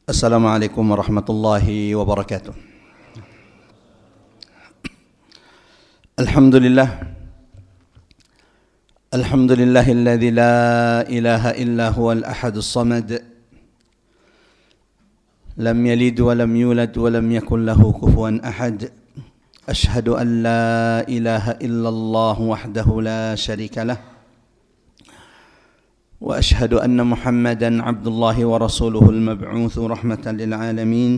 Assalamualaikum warahmatullahi wabarakatuh. Alhamdulillahilladzi la ilaha illa huwal ahadus samad. Lam yalid wa lam yulad wa lam yakul lahu kufuwan ahad. Ashhadu an la ilaha illallah wahdahu la syarika lah. وأشهد أن محمدًا عبد الله ورسوله المبعوث رحمة للعالمين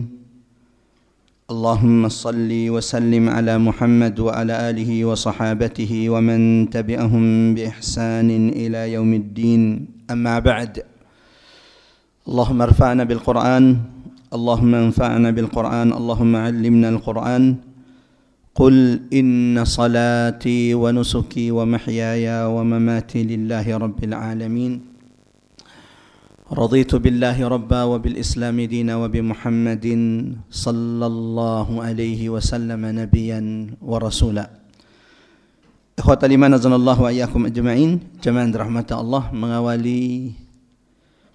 اللهم صل وسلم على محمد وعلى آله وصحابته ومن تبعهم بإحسان إلى يوم الدين أما بعد اللهم ارفعنا بالقرآن اللهم انفعنا بالقرآن اللهم علمنا القرآن قل إن صلاتي ونسكي ومحياي ومماتي لله رب العالمين رضيت بالله ربا وبالإسلام دينا وبمحمد صلى الله عليه وسلم نبيا ورسولا. Ikhwata liman azanallahu wa iyyakum ajma'in. Jamaah rahmat Allah, mengawali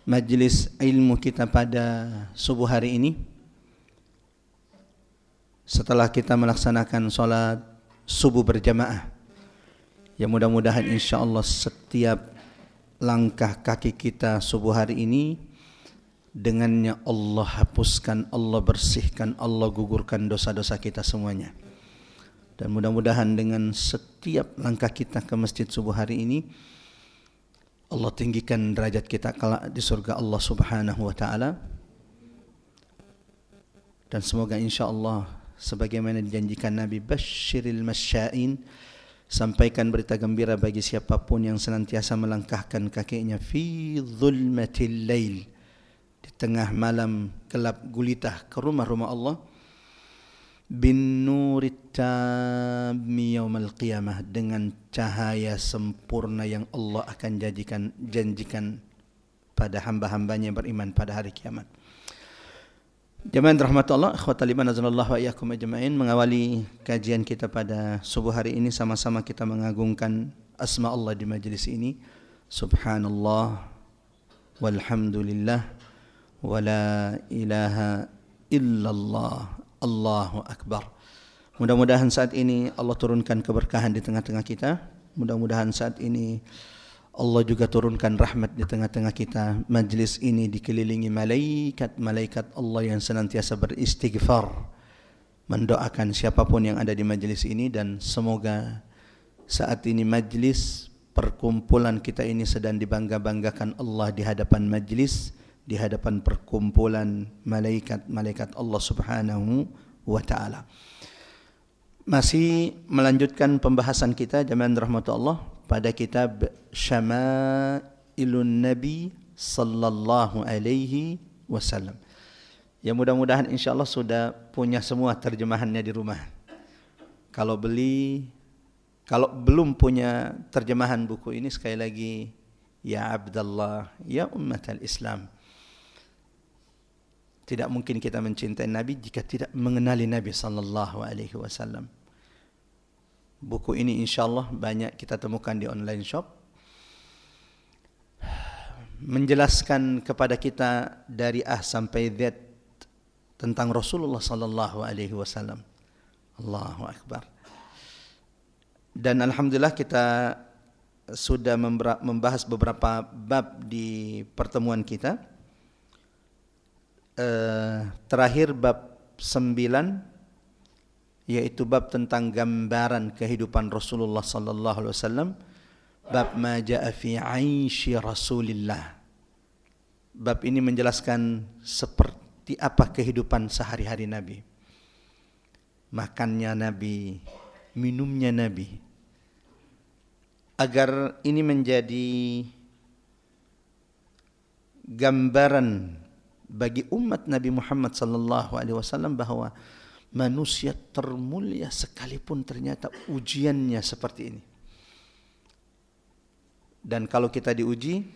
majlis ilmu kita pada subuh hari ini setelah kita melaksanakan salat subuh berjamaah, yang mudah-mudahan insyaallah setiap langkah kaki kita subuh hari ini dengannya Allah hapuskan, Allah bersihkan, Allah gugurkan dosa-dosa kita semuanya. Dan mudah-mudahan dengan setiap langkah kita ke masjid subuh hari ini Allah tinggikan derajat kita kelak di surga Allah Subhanahu wa taala. Dan semoga insyaallah sebagaimana dijanjikan Nabi, basyiril masya'in, sampaikan berita gembira bagi siapapun yang senantiasa melangkahkan kakinya fi zulmatil lail, di tengah malam gelap gulita, ke rumah-rumah Allah, bin nurit tammi yaumal qiyamah, dengan cahaya sempurna yang Allah akan janjikan pada hamba-hambanya yang beriman pada hari kiamat. Jamaah rahmatullah, ikhwatal iman azanallahu wa iyyakum ajma'in. Mengawali kajian kita pada subuh hari ini, sama-sama kita mengagungkan asma Allah di majlis ini. Subhanallah walhamdulillah wa la ilaha illallah, Allahu akbar. Mudah-mudahan saat ini Allah turunkan keberkahan di tengah-tengah kita. Mudah-mudahan saat ini Allah juga turunkan rahmat di tengah-tengah kita. Majlis ini dikelilingi malaikat-malaikat Allah yang senantiasa beristighfar, mendoakan siapapun yang ada di majlis ini. Dan semoga saat ini majlis perkumpulan kita ini sedang dibangga-banggakan Allah di hadapan majlis, di hadapan perkumpulan malaikat-malaikat Allah Subhanahu wa ta'ala. Masih melanjutkan pembahasan kita jamaah rahmatullah pada kitab Syama'ilun Nabi sallallahu alaihi wasallam. Ya, mudah-mudahan insyaallah sudah punya semua terjemahannya di rumah. Kalau belum punya terjemahan buku ini, sekali lagi ya Abdallah, ya ummatal Islam, tidak mungkin kita mencintai Nabi jika tidak mengenali Nabi sallallahu alaihi wasallam. Buku ini insyaallah banyak kita temukan di online shop, menjelaskan kepada kita dari A sampai Z tentang Rasulullah sallallahu alaihi wasallam. Allahu akbar. Dan alhamdulillah kita sudah membahas beberapa bab di pertemuan kita. Terakhir bab 9, yaitu bab tentang gambaran kehidupan Rasulullah sallallahu alaihi wasallam, bab ma jaa fi 'aishi Rasulillah. Bab ini menjelaskan seperti apa kehidupan sehari-hari Nabi. Makannya Nabi, minumnya Nabi. Agar ini menjadi gambaran bagi umat Nabi Muhammad sallallahu alaihi wasallam bahwa manusia termulia sekalipun ternyata ujiannya seperti ini. Dan kalau kita diuji,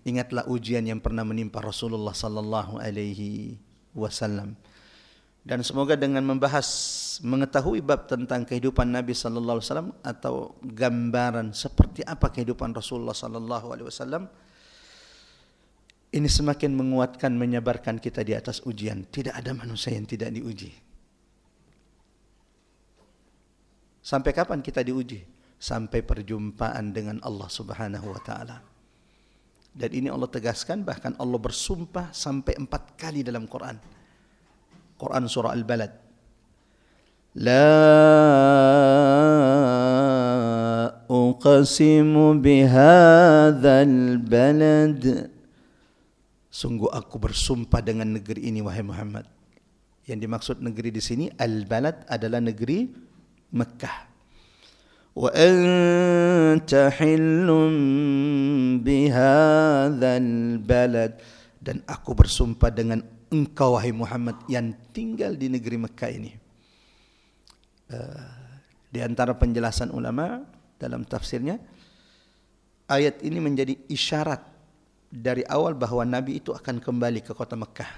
ingatlah ujian yang pernah menimpa Rasulullah sallallahu alaihi wasallam. Dan semoga dengan mengetahui bab tentang kehidupan Nabi sallallahu alaihi wasallam atau gambaran seperti apa kehidupan Rasulullah sallallahu alaihi wasallam, Ini semakin menguatkan, menyabarkan kita di atas ujian. Tidak ada manusia yang tidak diuji. Sampai kapan kita diuji? Sampai perjumpaan dengan Allah Subhanahu wa ta'ala. Dan ini Allah tegaskan, bahkan Allah bersumpah sampai 4 kali dalam Quran. Quran surah Al-Balad. La uqasimu bihadzal balad. Sungguh aku bersumpah dengan negeri ini, wahai Muhammad. Yang dimaksud negeri di sini, Al-Balad, adalah negeri Mekah. Wa anta hillum bihadzal balad. Dan aku bersumpah dengan engkau, wahai Muhammad, yang tinggal di negeri Mekah ini. Di antara penjelasan ulama dalam tafsirnya, ayat ini menjadi isyarat dari awal bahwa Nabi itu akan kembali ke kota Mekah.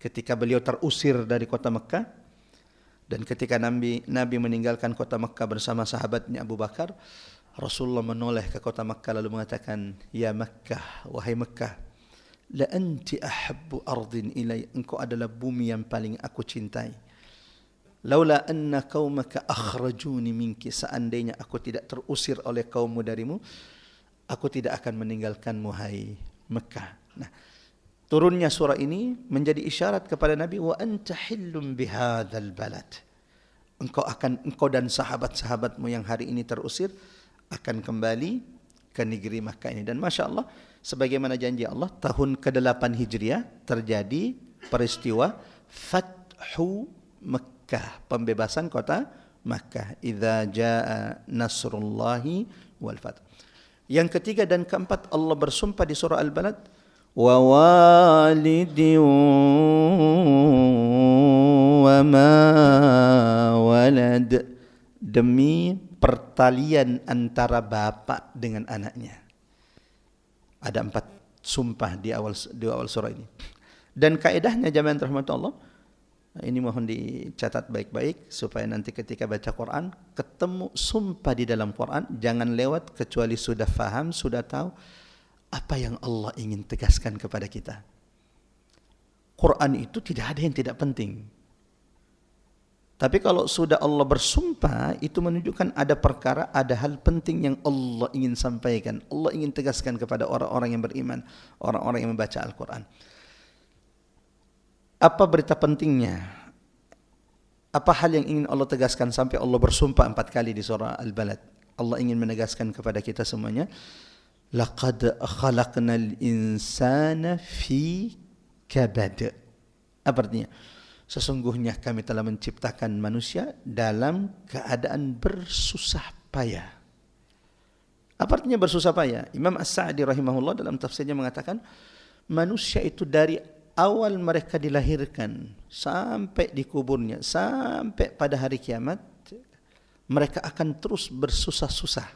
Ketika beliau terusir dari kota Mekah, dan ketika Nabi meninggalkan kota Mekah bersama sahabatnya Abu Bakar, Rasulullah menoleh ke kota Mekah lalu mengatakan, Ya Mekah, wahai Mekah, la anti ahabbu ardin ilai, engkau adalah bumi yang paling aku cintai. Laula anna qaumaka akhrajuni minki, seandainya aku tidak terusir oleh kaummu darimu, aku tidak akan meninggalkanmu, hai Mekah. Nah, turunnya surah ini menjadi isyarat kepada Nabi, wa anta hillum bihadzal balad. Engkau dan sahabat-sahabatmu yang hari ini terusir akan kembali ke negeri Mekah ini. Dan Masya Allah, sebagaimana janji Allah, tahun ke-8 Hijriah terjadi peristiwa Fathu Mekah, pembebasan kota Mekah. Idza jaa nasrullahi wal fath. Yang ketiga dan keempat, Allah bersumpah di surah Al-Balad, wa walidin wa ma walad, demi pertalian antara bapak dengan anaknya. Ada 4 sumpah di awal surah ini. Dan kaedahnya jamaah rahmat Allah, ini mohon dicatat baik-baik supaya nanti ketika baca Quran ketemu sumpah di dalam Quran, jangan lewat kecuali sudah faham, sudah tahu apa yang Allah ingin tegaskan kepada kita. Quran itu tidak ada yang tidak penting. Tapi kalau sudah Allah bersumpah, itu menunjukkan ada perkara, ada hal penting yang Allah ingin sampaikan. Allah ingin tegaskan kepada orang-orang yang beriman, orang-orang yang membaca Al-Quran. Apa berita pentingnya? Apa hal yang ingin Allah tegaskan sampai Allah bersumpah 4 kali di surah Al-Balad? Allah ingin menegaskan kepada kita semuanya, laqad khalaqnal insana fi kabad. Apa artinya? Sesungguhnya kami telah menciptakan manusia dalam keadaan bersusah payah. Apa artinya bersusah payah? Imam As-Sa'di rahimahullah dalam tafsirnya mengatakan, manusia itu dari awal mereka dilahirkan sampai di kuburnya, sampai pada hari kiamat, mereka akan terus bersusah-susah.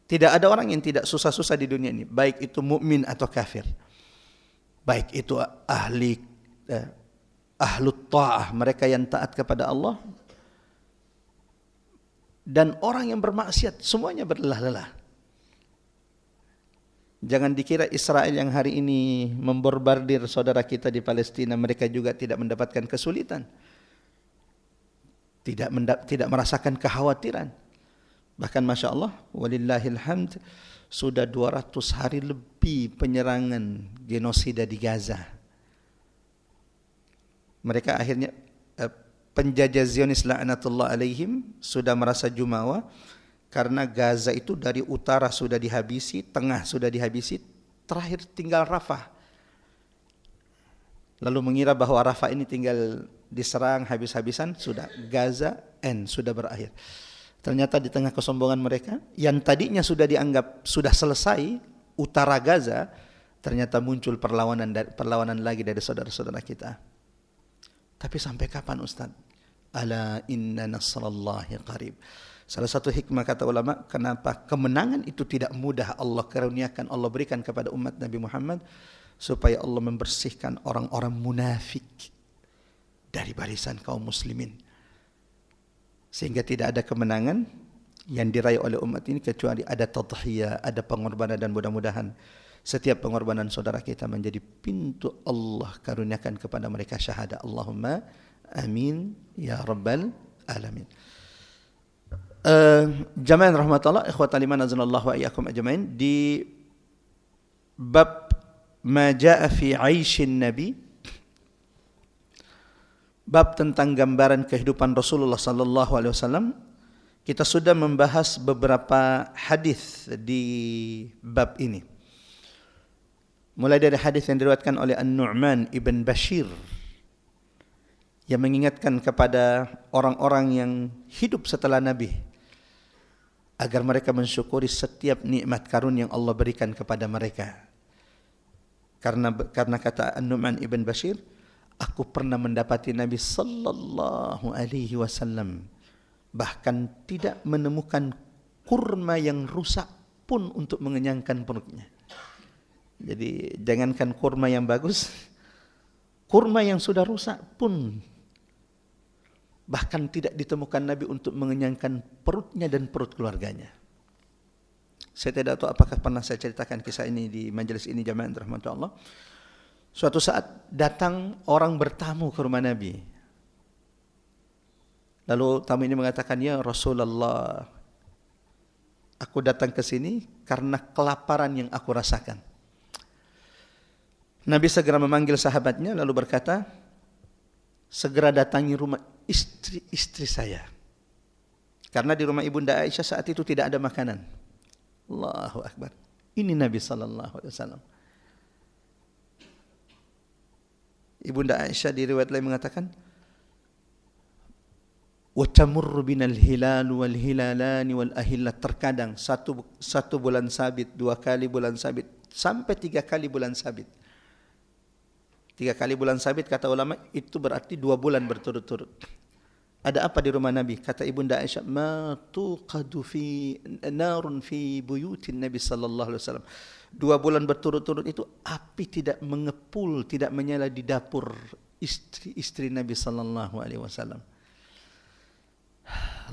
Tidak ada orang yang tidak susah-susah di dunia ini, baik itu mukmin atau kafir, baik itu ahlut ta'ah, mereka yang taat kepada Allah, dan orang yang bermaksiat, semuanya berlelah-lelah. Jangan dikira Israel yang hari ini membombardir saudara kita di Palestina, mereka juga tidak mendapatkan kesulitan, tidak merasakan kekhawatiran. Bahkan Masya Allah, walillahil hamd, sudah 200 hari lebih penyerangan genosida di Gaza. Mereka akhirnya, penjajah Zionis la'natullah alaihim, sudah merasa jumawa, karena Gaza itu dari utara sudah dihabisi, tengah sudah dihabisi, terakhir tinggal Rafah. Lalu mengira bahwa Rafah ini tinggal diserang habis-habisan, sudah Gaza sudah berakhir. Ternyata di tengah kesombongan mereka, yang tadinya sudah dianggap sudah selesai utara Gaza, ternyata muncul perlawanan lagi dari saudara-saudara kita. Tapi sampai kapan Ustaz? Ala inna nasrallahi qarib. Salah satu hikmah kata ulama, kenapa kemenangan itu tidak mudah Allah karuniakan, Allah berikan kepada umat Nabi Muhammad, supaya Allah membersihkan orang-orang munafik dari barisan kaum muslimin. Sehingga tidak ada kemenangan yang diraih oleh umat ini kecuali ada tadhiyah, ada pengorbanan, dan mudah-mudahan setiap pengorbanan saudara kita menjadi pintu Allah karuniakan kepada mereka syahadah. Allahumma amin ya rabbal alamin. Jamaah rahmatullah, ikhwatal iman azanallahu wa iyyakum ajmain, di bab ma jaa fi 'aisyin nabi, bab tentang gambaran kehidupan Rasulullah sallallahu alaihi wasallam, kita sudah membahas beberapa hadis di bab ini. Mulai dari hadis yang diriwayatkan oleh An-Nu'man ibn Bashir yang mengingatkan kepada orang-orang yang hidup setelah Nabi agar mereka mensyukuri setiap nikmat karun yang Allah berikan kepada mereka. Karena kata An-Nu'man ibn Bashir, aku pernah mendapati Nabi sallallahu alaihi wasallam bahkan tidak menemukan kurma yang rusak pun untuk mengenyangkan perutnya. Jadi jangankan kurma yang bagus, kurma yang sudah rusak pun bahkan tidak ditemukan Nabi untuk mengenyangkan perutnya dan perut keluarganya. Saya tidak tahu apakah pernah saya ceritakan kisah ini di majelis ini, jamaah rahmatullah Allah. Suatu saat datang orang bertamu ke rumah Nabi. Lalu tamu ini mengatakan, ya Rasulullah, aku datang ke sini karena kelaparan yang aku rasakan. Nabi segera memanggil sahabatnya lalu berkata, segera datangi rumah istri saya. Karena di rumah Ibunda Aisyah saat itu tidak ada makanan. Allahu Akbar. Ini Nabi sallallahu alaihi wasallam. Ibunda Aisyah di riwayat lain mengatakan, wa tamurru binal hilal wal hilalani wal ahillat, terkadang satu bulan sabit, 2 kali bulan sabit, sampai 3 kali bulan sabit. 3 kali bulan sabit kata ulama itu berarti 2 bulan berturut-turut. Ada apa di rumah Nabi? Kata Ibunda Aisyah, ma tuqadu fi narun fi buyutin Nabi sallallahu alaihi wasallam. 2 bulan berturut-turut itu api tidak mengepul, tidak menyala di dapur istri-istri Nabi sallallahu alaihi wasallam.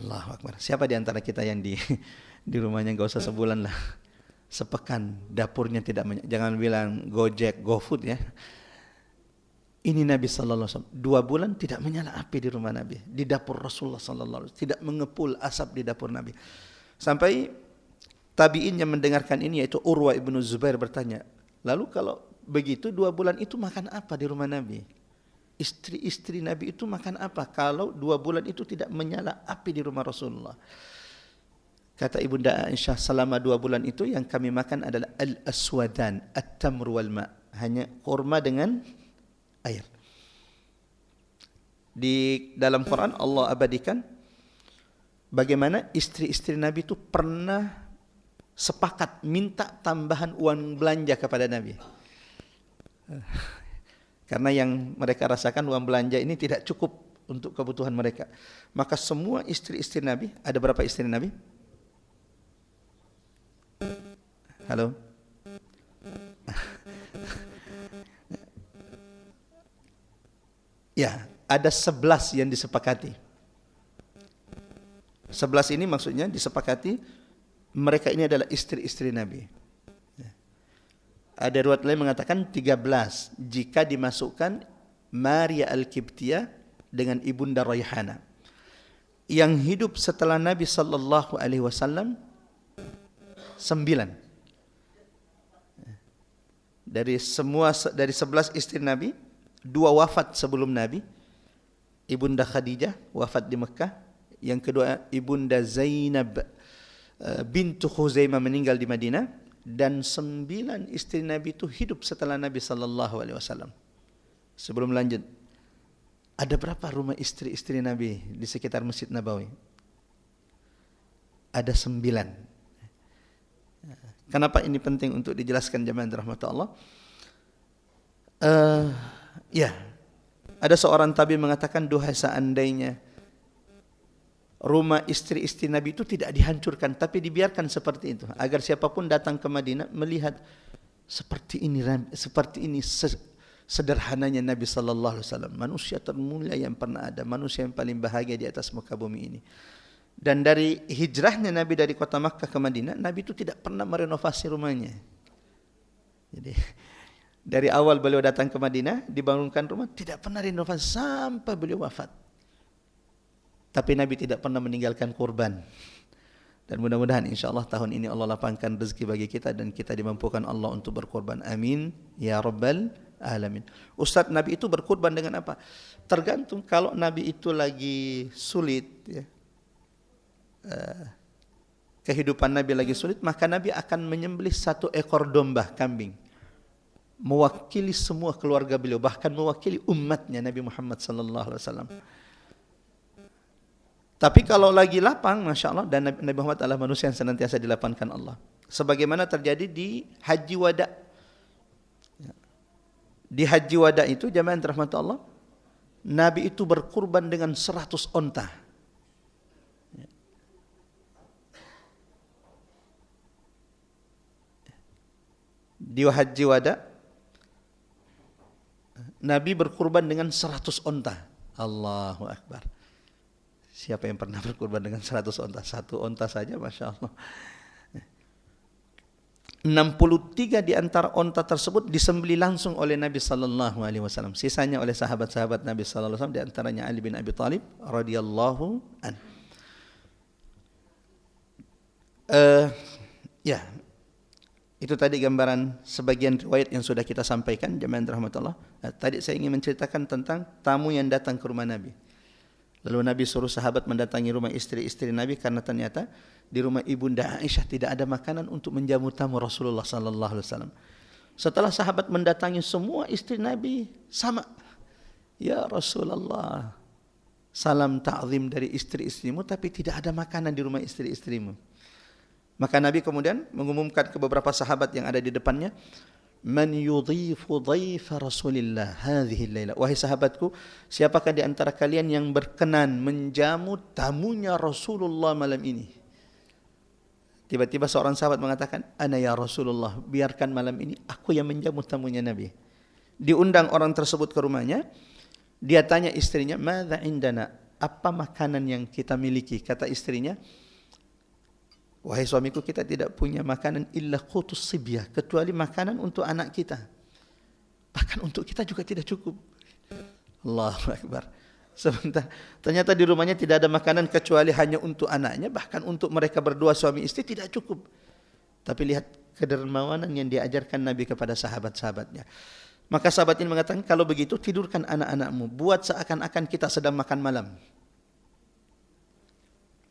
Allahu Akbar. Siapa di antara kita yang di rumahnya enggak usah sebulan lah, sepekan dapurnya tidak jangan bilang Gojek, GoFood ya. Ini Nabi sallallahu alaihi wasallam 2 bulan tidak menyala api di rumah Nabi, di dapur Rasulullah sallallahu alaihi wasallam, tidak mengepul asap di dapur Nabi. Sampai tabi'in yang mendengarkan ini yaitu Urwa ibnu Zubair bertanya, lalu kalau begitu 2 bulan itu makan apa di rumah Nabi? Istri-istri Nabi itu makan apa kalau 2 bulan itu tidak menyala api di rumah Rasulullah? Kata Ibunda Aisyah, selama 2 bulan itu yang kami makan adalah al-aswadan, at-tamr wal ma', hanya kurma dengan air. Di dalam Quran Allah abadikan bagaimana istri-istri Nabi itu pernah sepakat minta tambahan uang belanja kepada Nabi. Karena yang mereka rasakan uang belanja ini tidak cukup untuk kebutuhan mereka. Maka semua istri-istri Nabi, ada berapa istri Nabi? Halo? Ya, ada 11 yang disepakati. 11 ini maksudnya disepakati mereka ini adalah istri-istri Nabi. Ada riwayat lain mengatakan 13 jika dimasukkan Maria Al-Qibtiyah dengan Ibunda Rayhana. Yang hidup setelah Nabi sallallahu alaihi wasallam 9. Dari 11 istri Nabi, 2 wafat sebelum Nabi. Ibunda Khadijah wafat di Mekah. Yang kedua Ibunda Zainab bintu Khuzaimah meninggal di Madinah. Dan 9 istri Nabi itu hidup setelah Nabi sallallahu alaihi wasallam. Sebelum lanjut, ada berapa rumah istri-istri Nabi di sekitar Masjid Nabawi? Ada 9. Kenapa ini penting untuk dijelaskan jemaah rahmatullah? Ya, ada seorang tabi mengatakan, duhai seandainya rumah istri-istri Nabi itu tidak dihancurkan, tapi dibiarkan seperti itu, agar siapapun datang ke Madinah melihat seperti ini sederhananya Nabi sallallahu alaihi wasallam, manusia termulia yang pernah ada, manusia yang paling bahagia di atas muka bumi ini. Dan dari hijrahnya Nabi dari kota Makkah ke Madinah, Nabi itu tidak pernah merenovasi rumahnya. Jadi dari awal beliau datang ke Madinah, dibangunkan rumah, tidak pernah renovasi sampai beliau wafat. Tapi Nabi tidak pernah meninggalkan kurban. Dan mudah-mudahan insyaAllah tahun ini Allah lapangkan rezeki bagi kita dan kita dimampukan Allah untuk berkorban. Amin. Ya Rabbal Alamin. Ustaz, Nabi itu berkorban dengan apa? Tergantung. Kalau Nabi itu lagi sulit, ya, kehidupan Nabi lagi sulit, maka Nabi akan menyembelih 1 ekor domba kambing, mewakili semua keluarga beliau, bahkan mewakili umatnya Nabi Muhammad sallallahu alaihi wasallam. Tapi kalau lagi lapang, Masya Allah, dan Nabi Muhammad adalah manusia yang senantiasa dilapangkan Allah. Sebagaimana terjadi di Haji Wada. Di Haji Wada itu, jamaah yang dirahmati Allah, Nabi itu berkurban dengan 100 onta. Di Haji Wada, Nabi berkurban dengan 100 onta. Allahu Akbar. Siapa yang pernah berkurban dengan 100 onta? 1 onta saja, Masya Allah. 63 di antara onta tersebut disembelih langsung oleh Nabi sallallahu alaihi wasallam. Sisanya oleh sahabat-sahabat Nabi sallallahu alaihi wasallam, di antaranya Ali bin Abi Thalib radhiyallahu an. Ya. Itu tadi gambaran sebagian riwayat yang sudah kita sampaikan, jemaah rahmatullah. Tadi saya ingin menceritakan tentang tamu yang datang ke rumah Nabi. Lalu Nabi suruh sahabat mendatangi rumah istri-istri Nabi karena ternyata di rumah ibunda Aisyah tidak ada makanan untuk menjamu tamu Rasulullah sallallahu alaihi wasallam. Setelah sahabat mendatangi semua istri Nabi sama, ya Rasulullah, salam ta'zim dari istri-istrimu tapi tidak ada makanan di rumah istri-istrimu. Maka Nabi kemudian mengumumkan ke beberapa sahabat yang ada di depannya, Man yudhifu dhaifa Rasulillah hadhihi laila. Wahai sahabatku, siapakah di antara kalian yang berkenan menjamu tamunya Rasulullah malam ini? Tiba-tiba seorang sahabat mengatakan, Ana ya Rasulullah, biarkan malam ini aku yang menjamu tamunya Nabi. Diundang orang tersebut ke rumahnya, dia tanya istrinya, Madza indana? Apa makanan yang kita miliki? Kata istrinya, wahai suamiku, kita tidak punya makanan illa qutus sibyah, kecuali makanan untuk anak kita. Bahkan untuk kita juga tidak cukup. Allahu Akbar. Sebentar, ternyata di rumahnya tidak ada makanan kecuali hanya untuk anaknya, bahkan untuk mereka berdua suami istri tidak cukup. Tapi lihat kedermawanan yang diajarkan Nabi kepada sahabat-sahabatnya. Maka sahabat ini mengatakan, kalau begitu tidurkan anak-anakmu, buat seakan-akan kita sedang makan malam.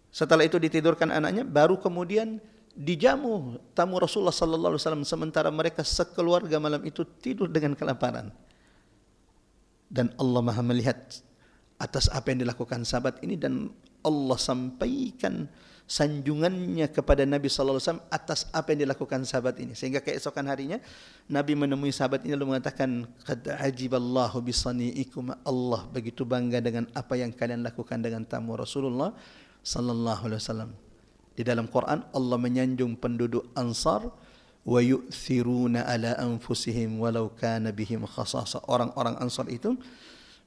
Setelah itu ditidurkan anaknya, baru kemudian dijamu tamu Rasulullah sallallahu alaihi wasallam, sementara mereka sekeluarga malam itu tidur dengan kelaparan. Dan Allah Maha melihat atas apa yang dilakukan sahabat ini, dan Allah sampaikan sanjungannya kepada Nabi sallallahu alaihi wasallam atas apa yang dilakukan sahabat ini. Sehingga keesokan harinya Nabi menemui sahabat ini lalu mengatakan, Qad ajiballahu bisani'ikum. Allah begitu bangga dengan apa yang kalian lakukan dengan tamu Rasulullah sallallahu alaihi wasallam. Di dalam Quran Allah menyanjung penduduk Ansar, wa yu'thiruna ala anfusihim walau kana bihim khasasa. Orang-orang Ansar itu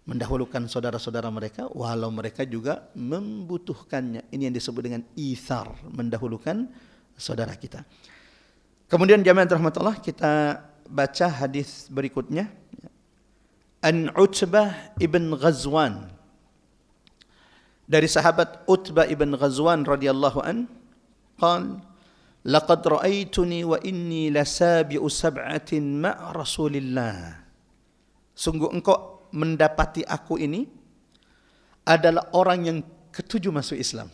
mendahulukan saudara-saudara mereka walau mereka juga membutuhkannya. Ini yang disebut dengan ithar, mendahulukan saudara kita. Kemudian jamaah rahmatullah, kita baca hadis berikutnya. An Utbah ibn Ghazwan, dari sahabat Utbah ibn Ghazwan radhiyallahu an, qala laqad ra'aituni wa inni lasabi'u sab'atin ma'a Rasulillah. Sungguh engkau mendapati aku ini adalah orang yang ketujuh masuk Islam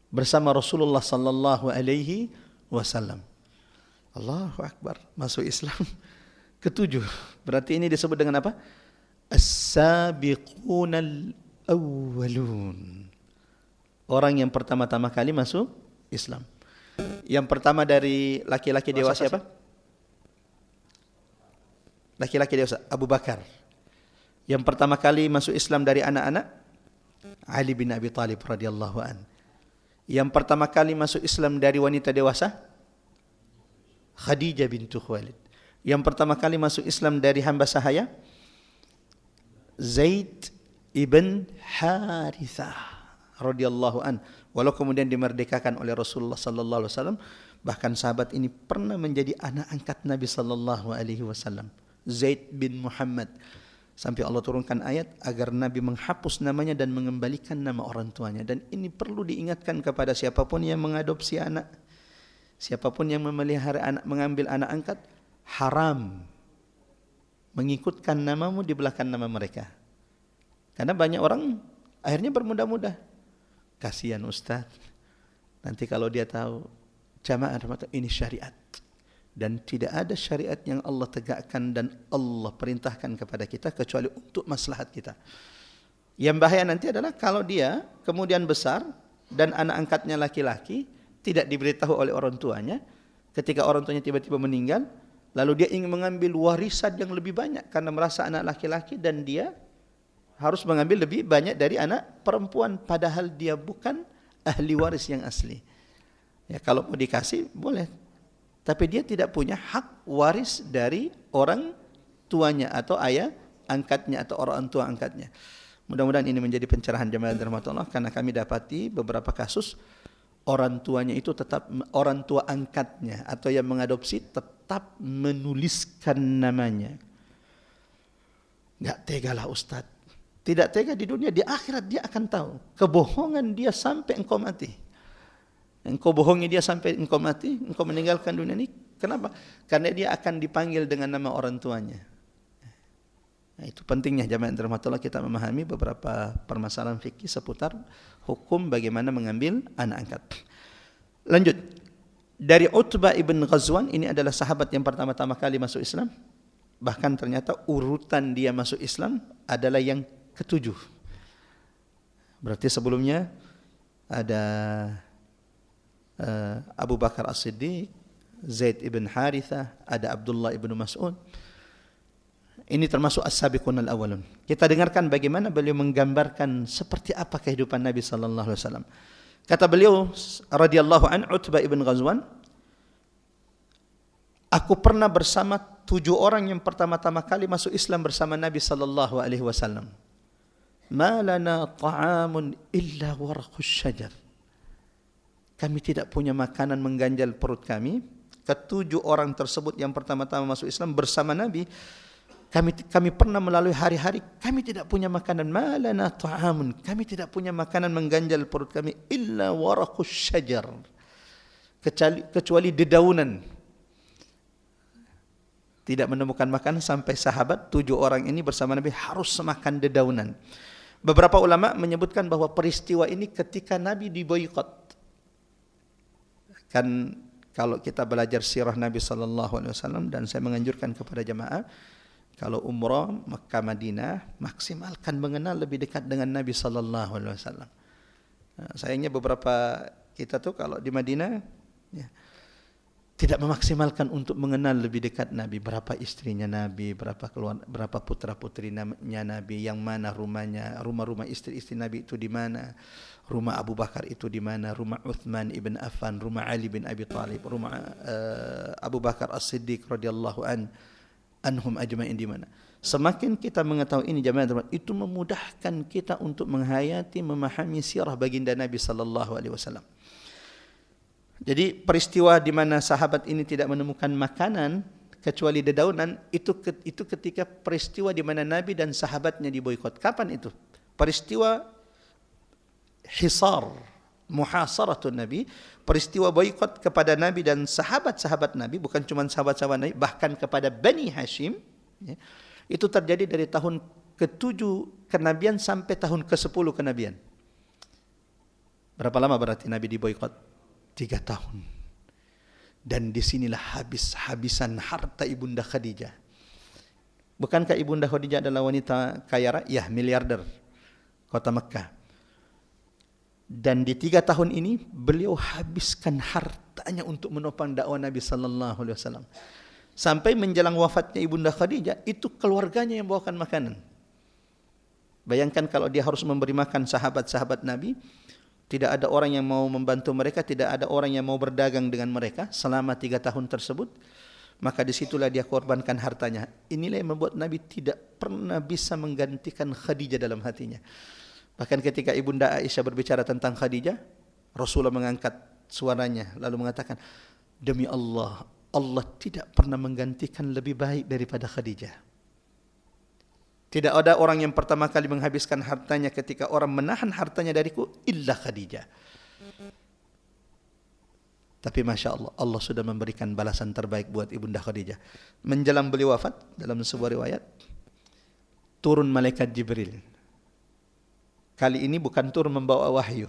bersama Rasulullah sallallahu alaihi wasallam. Allahu Akbar, masuk Islam ketujuh. Berarti ini disebut dengan apa? As-sabiqunal awwalun. Orang yang pertama-tama kali masuk Islam. Yang pertama dari laki-laki dewasa siapa? Laki-laki dewasa Abu Bakar. Yang pertama kali masuk Islam dari anak-anak Ali bin Abi Thalib radhiyallahu an. Yang pertama kali masuk Islam dari wanita dewasa Khadijah bintu Khuwailid. Yang pertama kali masuk Islam dari hamba sahaya Zaid ibn Harithah radhiyallahu an. Walau kemudian dimerdekakan oleh Rasulullah sallallahu alaihi wasallam, bahkan sahabat ini pernah menjadi anak angkat Nabi sallallahu alaihi wasallam, Zaid bin Muhammad. Sampai Allah turunkan ayat agar Nabi menghapus namanya dan mengembalikan nama orang tuanya. Dan ini perlu diingatkan kepada siapapun yang mengadopsi anak, siapapun yang memelihara anak, mengambil anak angkat, haram mengikutkan namamu di belakang nama mereka. Karena banyak orang akhirnya bermudah-mudah. Kasihan Ustaz, nanti kalau dia tahu, jamaah ini syariat. Dan tidak ada syariat yang Allah tegakkan dan Allah perintahkan kepada kita kecuali untuk maslahat kita. Yang bahaya nanti adalah kalau dia kemudian besar dan anak angkatnya laki-laki, tidak diberitahu oleh orang tuanya, ketika orang tuanya tiba-tiba meninggal, lalu dia ingin mengambil warisan yang lebih banyak karena merasa anak laki-laki dan dia harus mengambil lebih banyak dari anak perempuan, padahal dia bukan ahli waris yang asli. Ya, kalau mau dikasih boleh, tapi dia tidak punya hak waris dari orang tuanya atau ayah angkatnya atau orang tua angkatnya. Mudah-mudahan ini menjadi pencerahan jemaah rahmatullah, karena kami dapati beberapa kasus orang tuanya itu tetap, orang tua angkatnya atau yang mengadopsi tetap menuliskan namanya. Enggak tegalah Ustaz. Tidak tega di dunia, di akhirat dia akan tahu kebohongan dia sampai engkau mati. Engkau bohongi dia sampai engkau mati, engkau meninggalkan dunia ini. Kenapa? Karena dia akan dipanggil dengan nama orang tuanya. Nah, itu pentingnya jamaah rahmatullah kita memahami beberapa permasalahan fikih seputar hukum bagaimana mengambil anak angkat. Lanjut. Dari Utbah ibn Ghazwan, ini adalah sahabat yang pertama-tama kali masuk Islam. Bahkan ternyata urutan dia masuk Islam adalah yang ketujuh. Berarti sebelumnya ada Abu Bakar As-Siddiq, Zaid ibn Harithah, ada Abdullah ibn Mas'ud. Ini termasuk as-sabiqun al-awwalun. Kita dengarkan bagaimana beliau menggambarkan seperti apa kehidupan Nabi sallallahu alaihi wasallam. Kata beliau radhiyallahu an, Utbah ibn Ghazwan, aku pernah bersama 7 orang yang pertama-tama kali masuk Islam bersama Nabi sallallahu alaihi wasallam. Ma lana ta'amun illa warqus syajar. Kami tidak punya makanan mengganjal perut kami. Ketujuh orang tersebut yang pertama-tama masuk Islam bersama Nabi, kami pernah melalui hari-hari, kami tidak punya makanan. Ma lana ta'amun, kami tidak punya makanan mengganjal perut kami illa warqus syajar, kecuali dedaunan. Tidak menemukan makanan sampai sahabat 7 orang ini bersama Nabi harus makan dedaunan. Beberapa ulama menyebutkan bahwa peristiwa ini ketika Nabi diboikot. Kan kalau kita belajar sirah Nabi sallallahu alaihi wasallam, dan saya menganjurkan kepada jemaah, kalau umrah Makkah Madinah, maksimalkan mengenal lebih dekat dengan Nabi sallallahu alaihi wasallam. Nah, sayangnya beberapa kita tuh kalau di Madinah ya, tidak memaksimalkan untuk mengenal lebih dekat Nabi. Berapa istrinya Nabi, berapa putra-putrinya Nabi, yang mana rumahnya, rumah-rumah istri-istri Nabi itu di mana, rumah Abu Bakar itu di mana, rumah Uthman ibn Affan, rumah Ali bin Abi Thalib, rumah Abu Bakar As-Siddiq radhiyallahu anhum ajma'in di mana. Semakin kita mengetahui ini jamaah, itu memudahkan kita untuk menghayati, memahami sirah baginda Nabi sallallahu alaihi wasallam. Jadi peristiwa di mana sahabat ini tidak menemukan makanan kecuali dedaunan, itu ketika peristiwa di mana Nabi dan sahabatnya diboikot. Kapan itu? Peristiwa hisar, muhasaratun Nabi, peristiwa boikot kepada Nabi dan sahabat-sahabat Nabi, bukan cuma sahabat-sahabat Nabi, bahkan kepada Bani Hashim. Ya, itu terjadi dari tahun ke-7 kenabian sampai tahun ke-10 kenabian. Berapa lama berarti Nabi diboikot? 3 tahun. Dan disinilah habis-habisan harta Ibunda Khadijah. Bukankah Ibunda Khadijah adalah wanita kaya raya, miliarder kota Mekah? Dan di 3 tahun ini beliau habiskan hartanya untuk menopang dakwah Nabi sallallahu alaihi wasallam. Sampai menjelang wafatnya Ibunda Khadijah, itu keluarganya yang bawakan makanan. Bayangkan kalau dia harus memberi makan sahabat-sahabat Nabi, tidak ada orang yang mau membantu mereka, tidak ada orang yang mau berdagang dengan mereka selama 3 tahun tersebut, maka disitulah dia korbankan hartanya. Inilah yang membuat Nabi tidak pernah bisa menggantikan Khadijah dalam hatinya. Bahkan ketika Ibunda Aisyah berbicara tentang Khadijah, Rasulullah mengangkat suaranya lalu mengatakan, demi Allah, Allah tidak pernah menggantikan lebih baik daripada Khadijah. Tidak ada orang yang pertama kali menghabiskan hartanya ketika orang menahan hartanya dariku illa Khadijah. Tapi Masya Allah, Allah sudah memberikan balasan terbaik buat Ibunda Khadijah. Menjelang beliau wafat, dalam sebuah riwayat, turun malaikat Jibril. Kali ini bukan turun membawa wahyu,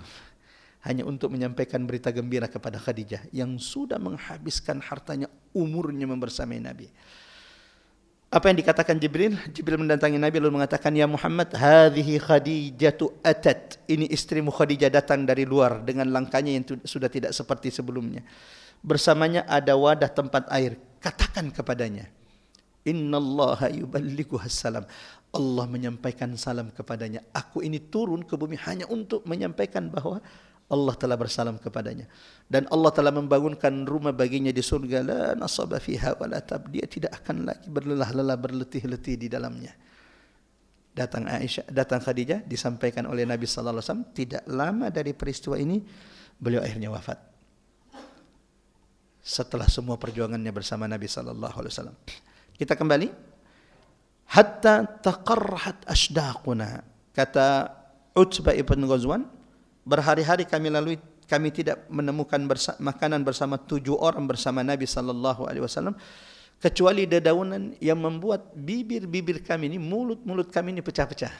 hanya untuk menyampaikan berita gembira kepada Khadijah yang sudah menghabiskan hartanya, umurnya membersamai Nabi. Apa yang dikatakan Jibril? Jibril mendatangi Nabi lalu mengatakan, ya Muhammad, hadhihi Khadijatu atat. Ini istrimu Khadijah datang dari luar dengan langkahnya yang sudah tidak seperti sebelumnya. Bersamanya ada wadah tempat air. Katakan kepadanya, innallaha yuballighuhas salam. Allah menyampaikan salam kepadanya. Aku ini turun ke bumi hanya untuk menyampaikan bahwa Allah telah bersalam kepadanya. Dan Allah telah membangunkan rumah baginya di surga. La nasaba fiha wa la tab. Dia tidak akan lagi berlelah-lelah, berletih-letih di dalamnya. Datang Khadijah, disampaikan oleh Nabi sallallahu alaihi wasallam. Tidak lama dari peristiwa ini, beliau akhirnya wafat. Setelah semua perjuangannya bersama Nabi sallallahu alaihi wasallam. Kita kembali. Hatta taqarrahat ashdaquna. Kata Utbah ibn Ghazwan, berhari-hari kami lalui, kami tidak menemukan makanan bersama 7 orang bersama Nabi sallallahu alaihi wasallam kecuali dedaunan yang membuat bibir-bibir kami ini, mulut-mulut kami ini pecah-pecah.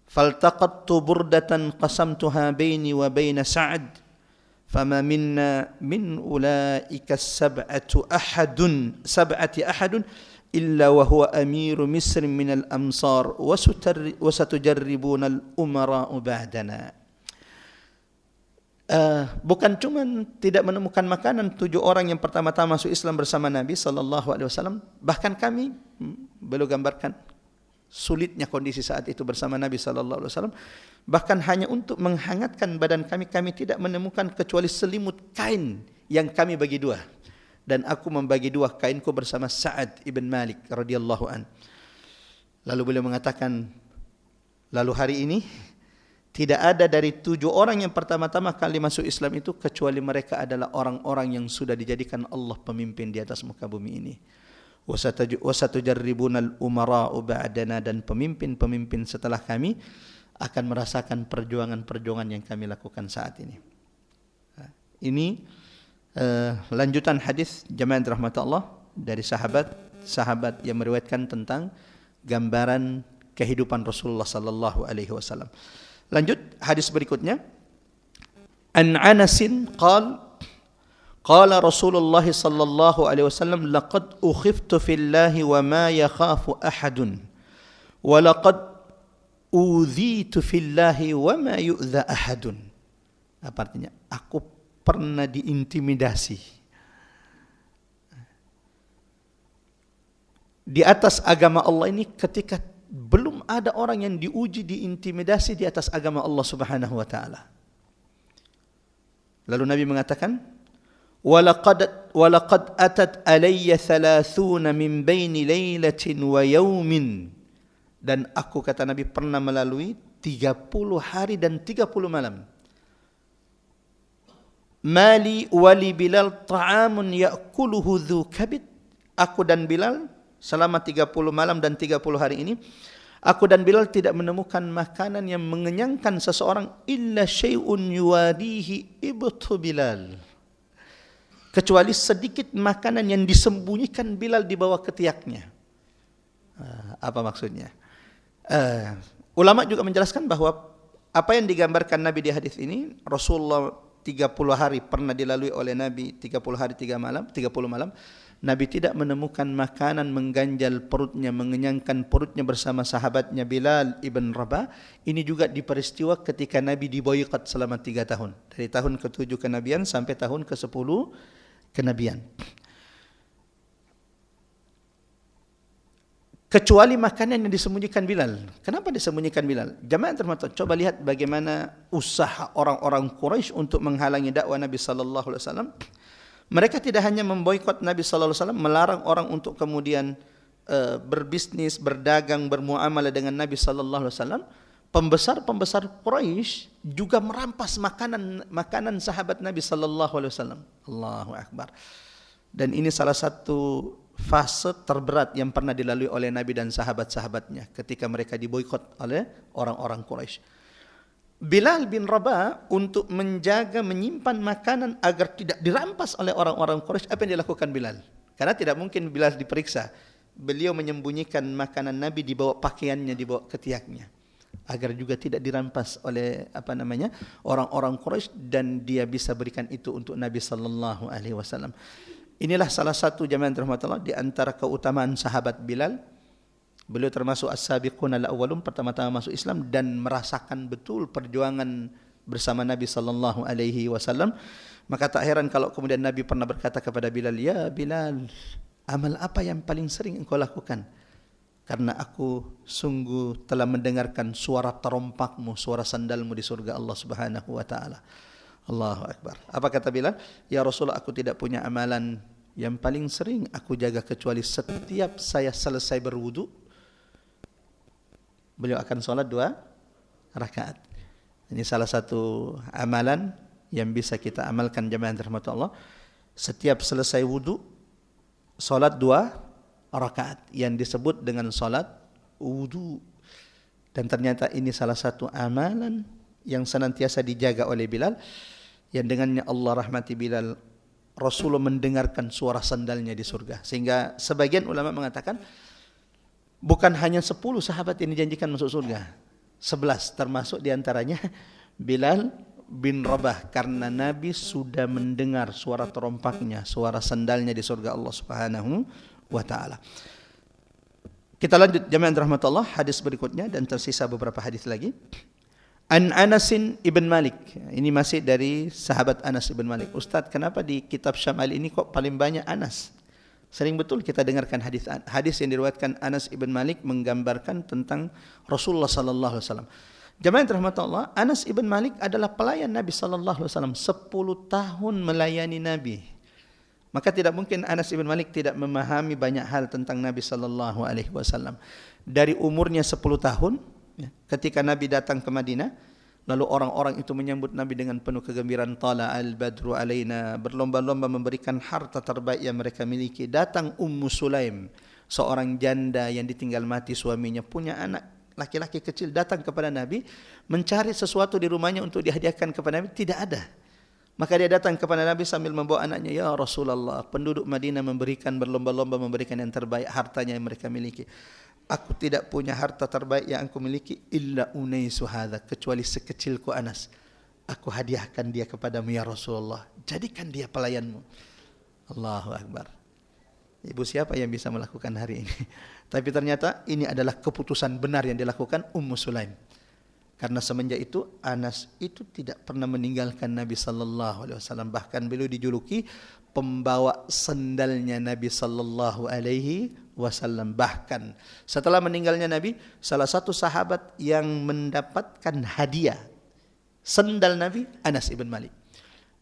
Faltaqattu burdatan qasamtuha baini wa baina Sa'ad fama minna min ulaika sab'ati ahadun illa wa huwa amiru Misr min al-amsar wa satujarribuna al-umara'u ba'dana. Bukan cuma tidak menemukan makanan 7 orang yang pertama-tama masuk Islam bersama Nabi sallallahu alaihi wasallam, bahkan kami beliau gambarkan sulitnya kondisi saat itu bersama Nabi sallallahu alaihi wasallam, bahkan hanya untuk menghangatkan badan kami tidak menemukan kecuali selimut kain yang kami bagi 2. Dan aku membagi 2 kainku bersama Sa'ad ibn Malik radhiyallahu an. Lalu beliau mengatakan, lalu hari ini tidak ada dari 7 orang yang pertama-tama kali masuk Islam itu kecuali mereka adalah orang-orang yang sudah dijadikan Allah pemimpin di atas muka bumi ini. Wasatujarribunal umara'u ba'dana, dan pemimpin-pemimpin setelah kami akan merasakan perjuangan-perjuangan yang kami lakukan saat ini. Ini lanjutan hadis jemaah rahmat Allah dari sahabat yang meriwayatkan tentang gambaran kehidupan Rasulullah sallallahu alaihi wasallam. Lanjut hadis berikutnya. An Anasin qala Rasulullah sallallahu alaihi wasallam laqad ukhiftu fillahi wa ma yakhafu ahadun wa laqad udhitu fillahi wa ma yu'dha ahadun. Apa artinya? Aku pernah diintimidasi di atas agama Allah ini ketika belum ada orang yang diuji, diintimidasi di atas agama Allah Subhanahu wa taala. Lalu Nabi mengatakan, walaqad atat alayya 30 min baini lailatin wa yaumin. Dan aku, kata Nabi, pernah melalui 30 hari dan 30 malam. Mali wali Bilal ta'amun ya'kuluhu dhu kabid. Aku dan Bilal selama 30 malam dan 30 hari ini, aku dan Bilal tidak menemukan makanan yang mengenyangkan seseorang illa syai'un yuwadihi ibtu Bilal, kecuali sedikit makanan yang disembunyikan Bilal di bawah ketiaknya. Apa maksudnya? Ulama juga menjelaskan bahwa apa yang digambarkan Nabi di hadis ini, Rasulullah 30 hari pernah dilalui oleh Nabi, 30 hari 30 malam. Nabi tidak menemukan makanan mengganjal perutnya, mengenyangkan perutnya bersama sahabatnya Bilal ibn Rabah. Ini juga diperistiwa ketika Nabi diboikot selama 3 tahun. Dari tahun ke-7 kenabian sampai tahun ke-10 kenabian. Kecuali makanan yang disembunyikan Bilal. Kenapa disembunyikan Bilal? Jamaah terhormat, coba lihat bagaimana usaha orang-orang Quraisy untuk menghalangi dakwah Nabi sallallahu alaihi wasallam. Mereka tidak hanya memboikot Nabi sallallahu alaihi wasallam, melarang orang untuk kemudian berbisnis, berdagang, bermuamalah dengan Nabi sallallahu alaihi wasallam. pembesar-pembesar Quraisy juga merampas makanan sahabat Nabi sallallahu alaihi wasallam. Allahu akbar. Dan ini salah satu fase terberat yang pernah dilalui oleh Nabi dan sahabat-sahabatnya ketika mereka diboikot oleh orang-orang Quraisy. Bilal bin Rabah untuk menjaga menyimpan makanan agar tidak dirampas oleh orang-orang Quraisy, apa yang dilakukan Bilal? Karena tidak mungkin Bilal diperiksa. Beliau menyembunyikan makanan Nabi di bawah pakaiannya, di bawah ketiaknya, agar juga tidak dirampas oleh orang-orang Quraisy dan dia bisa berikan itu untuk Nabi sallallahu alaihi wasallam. Inilah salah satu jamaah rahmatullah di antara keutamaan sahabat Bilal. Beliau termasuk as-sabiqun al-awwalun, pertama-tama masuk Islam dan merasakan betul perjuangan bersama Nabi sallallahu alaihi wasallam. Maka tak heran kalau kemudian Nabi pernah berkata kepada Bilal, "Ya Bilal, amal apa yang paling sering engkau lakukan? Karena aku sungguh telah mendengarkan suara terompakmu, suara sandalmu di surga Allah Subhanahu wa taala." Allahu akbar. Apa kata Bilal? "Ya Rasulullah, aku tidak punya amalan yang paling sering aku jaga kecuali setiap saya selesai berwudu, beliau akan sholat 2 rakaat." Ini salah satu amalan yang bisa kita amalkan jemaah rahmatullah. Setiap selesai wudu, sholat 2 rakaat yang disebut dengan salat wudu. Dan ternyata ini salah satu amalan yang senantiasa dijaga oleh Bilal, yang dengannya Allah rahmati Bilal. Rasulullah mendengarkan suara sandalnya di surga, sehingga sebagian ulama mengatakan bukan hanya 10 sahabat yang dijanjikan masuk surga, 11 termasuk diantaranya Bilal bin Rabah, karena Nabi sudah mendengar suara terompaknya, suara sandalnya di surga Allah Subhanahu wa ta'ala. Kita lanjut jamaah rahmatullah, hadis berikutnya dan tersisa beberapa hadis lagi. An Anasin ibn Malik. Ini masih dari sahabat Anas ibn Malik. Ustaz, kenapa di kitab Syama'il ini kok paling banyak Anas? Sering betul kita dengarkan hadis yang diriwayatkan Anas ibn Malik menggambarkan tentang Rasulullah sallallahu alaihi wasallam. Jamaah rahmatullah, Anas ibn Malik adalah pelayan Nabi sallallahu alaihi wasallam, 10 tahun melayani Nabi. Maka tidak mungkin Anas ibn Malik tidak memahami banyak hal tentang Nabi sallallahu alaihi wasallam. Dari umurnya 10 tahun, ketika Nabi datang ke Madinah, lalu orang-orang itu menyambut Nabi dengan penuh kegembiraan. Tala al-badru alaina, berlomba-lomba memberikan harta terbaik yang mereka miliki. Datang Ummu Sulaim, seorang janda yang ditinggal mati suaminya, punya anak laki-laki kecil, datang kepada Nabi mencari sesuatu di rumahnya untuk dihadiahkan kepada Nabi, tidak ada. Maka dia datang kepada Nabi sambil membawa anaknya. "Ya Rasulullah, penduduk Madinah berlomba-lomba memberikan yang terbaik hartanya yang mereka miliki. Aku tidak punya harta terbaik yang aku miliki illa unaisu hadza, kecuali sekecilku Anas. Aku hadiahkan dia kepadamu ya Rasulullah. Jadikan dia pelayanmu." Allahu akbar. Ibu siapa yang bisa melakukan hari ini? Tapi ternyata ini adalah keputusan benar yang dilakukan Ummu Sulaim. Karena semenjak itu Anas itu tidak pernah meninggalkan Nabi sallallahu alaihi wasallam, bahkan beliau dijuluki pembawa sendalnya Nabi sallallahu alaihi wasallam. Bahkan setelah meninggalnya Nabi, salah satu sahabat yang mendapatkan hadiah sendal Nabi, Anas ibn Malik.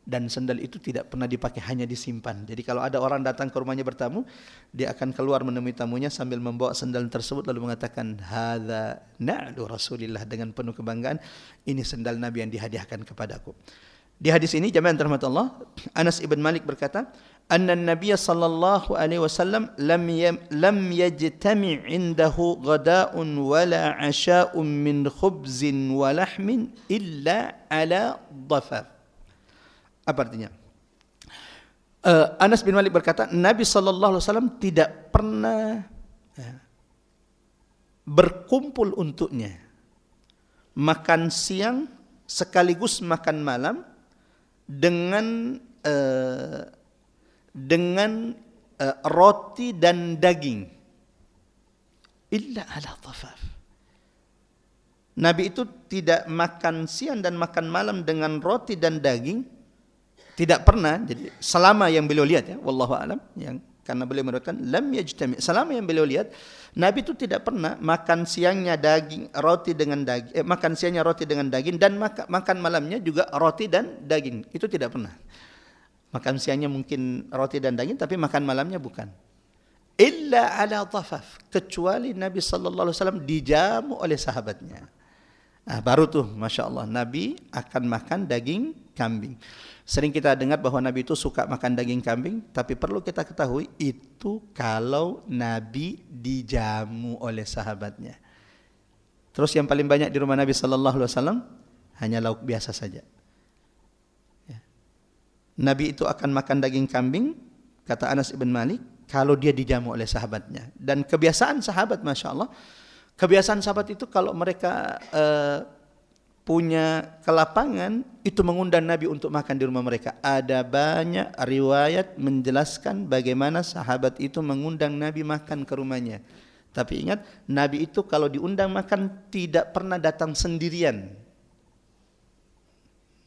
Dan sendal itu tidak pernah dipakai, hanya disimpan. Jadi kalau ada orang datang ke rumahnya bertamu, dia akan keluar menemui tamunya sambil membawa sendal tersebut lalu mengatakan, "Hadza na'lu Rasulillah," dengan penuh kebanggaan, "Ini sendal Nabi yang dihadiahkan kepadaku." Di hadis ini jamaah rahmatullah, Anas ibn Malik berkata, "Anna an-nabiy sallallahu alaihi wasallam lam yajtami' indahu ghada'un wala 'asha'un min khubzin wa lahmin illa ala dhafaf." Apa artinya? Anas bin Malik berkata, Nabi sallallahu alaihi wasallam tidak pernah berkumpul untuknya makan siang sekaligus makan malam dengan roti dan daging, illa ala dhafaf. Nabi itu tidak makan siang dan makan malam dengan roti dan daging. Tidak pernah. Jadi selama yang beliau lihat, ya, wallahu alam, yang karena beliau meriwayatkan lam yajtami, selama yang beliau lihat, Nabi itu tidak pernah makan siangnya roti dengan daging, makan siangnya roti dengan daging dan makan malamnya juga roti dan daging. Itu tidak pernah. Makan siangnya mungkin roti dan daging, tapi makan malamnya bukan. Illa ala dhafaf, kecuali Nabi sallallahu alaihi wasallam dijamu oleh sahabatnya. Baru tuh Masya Allah Nabi akan makan daging kambing. Sering kita dengar bahwa Nabi itu suka makan daging kambing, tapi perlu kita ketahui itu kalau Nabi dijamu oleh sahabatnya. Terus yang paling banyak di rumah Nabi Sallallahu Alaihi Wasallam hanya lauk biasa saja. Ya. Nabi itu akan makan daging kambing, kata Anas ibn Malik, kalau dia dijamu oleh sahabatnya. Dan kebiasaan sahabat, Masya Allah, kebiasaan sahabat itu kalau mereka punya kelapangan, itu mengundang Nabi untuk makan di rumah mereka. Ada banyak riwayat menjelaskan bagaimana sahabat itu mengundang Nabi makan ke rumahnya. Tapi ingat, Nabi itu kalau diundang makan tidak pernah datang sendirian.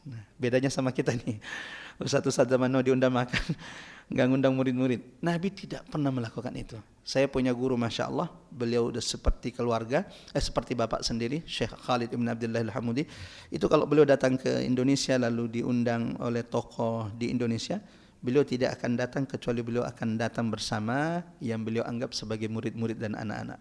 Nah, bedanya sama kita nih. Ustaz-ustaz zaman now diundang makan, nggak ngundang murid-murid. Nabi tidak pernah melakukan itu. Saya punya guru, Masya Allah, beliau udah seperti keluarga, seperti bapak sendiri, Syekh Khalid ibn Abdullah al-Hamudi. Itu kalau beliau datang ke Indonesia lalu diundang oleh tokoh di Indonesia, beliau tidak akan datang kecuali beliau akan datang bersama yang beliau anggap sebagai murid-murid dan anak-anak.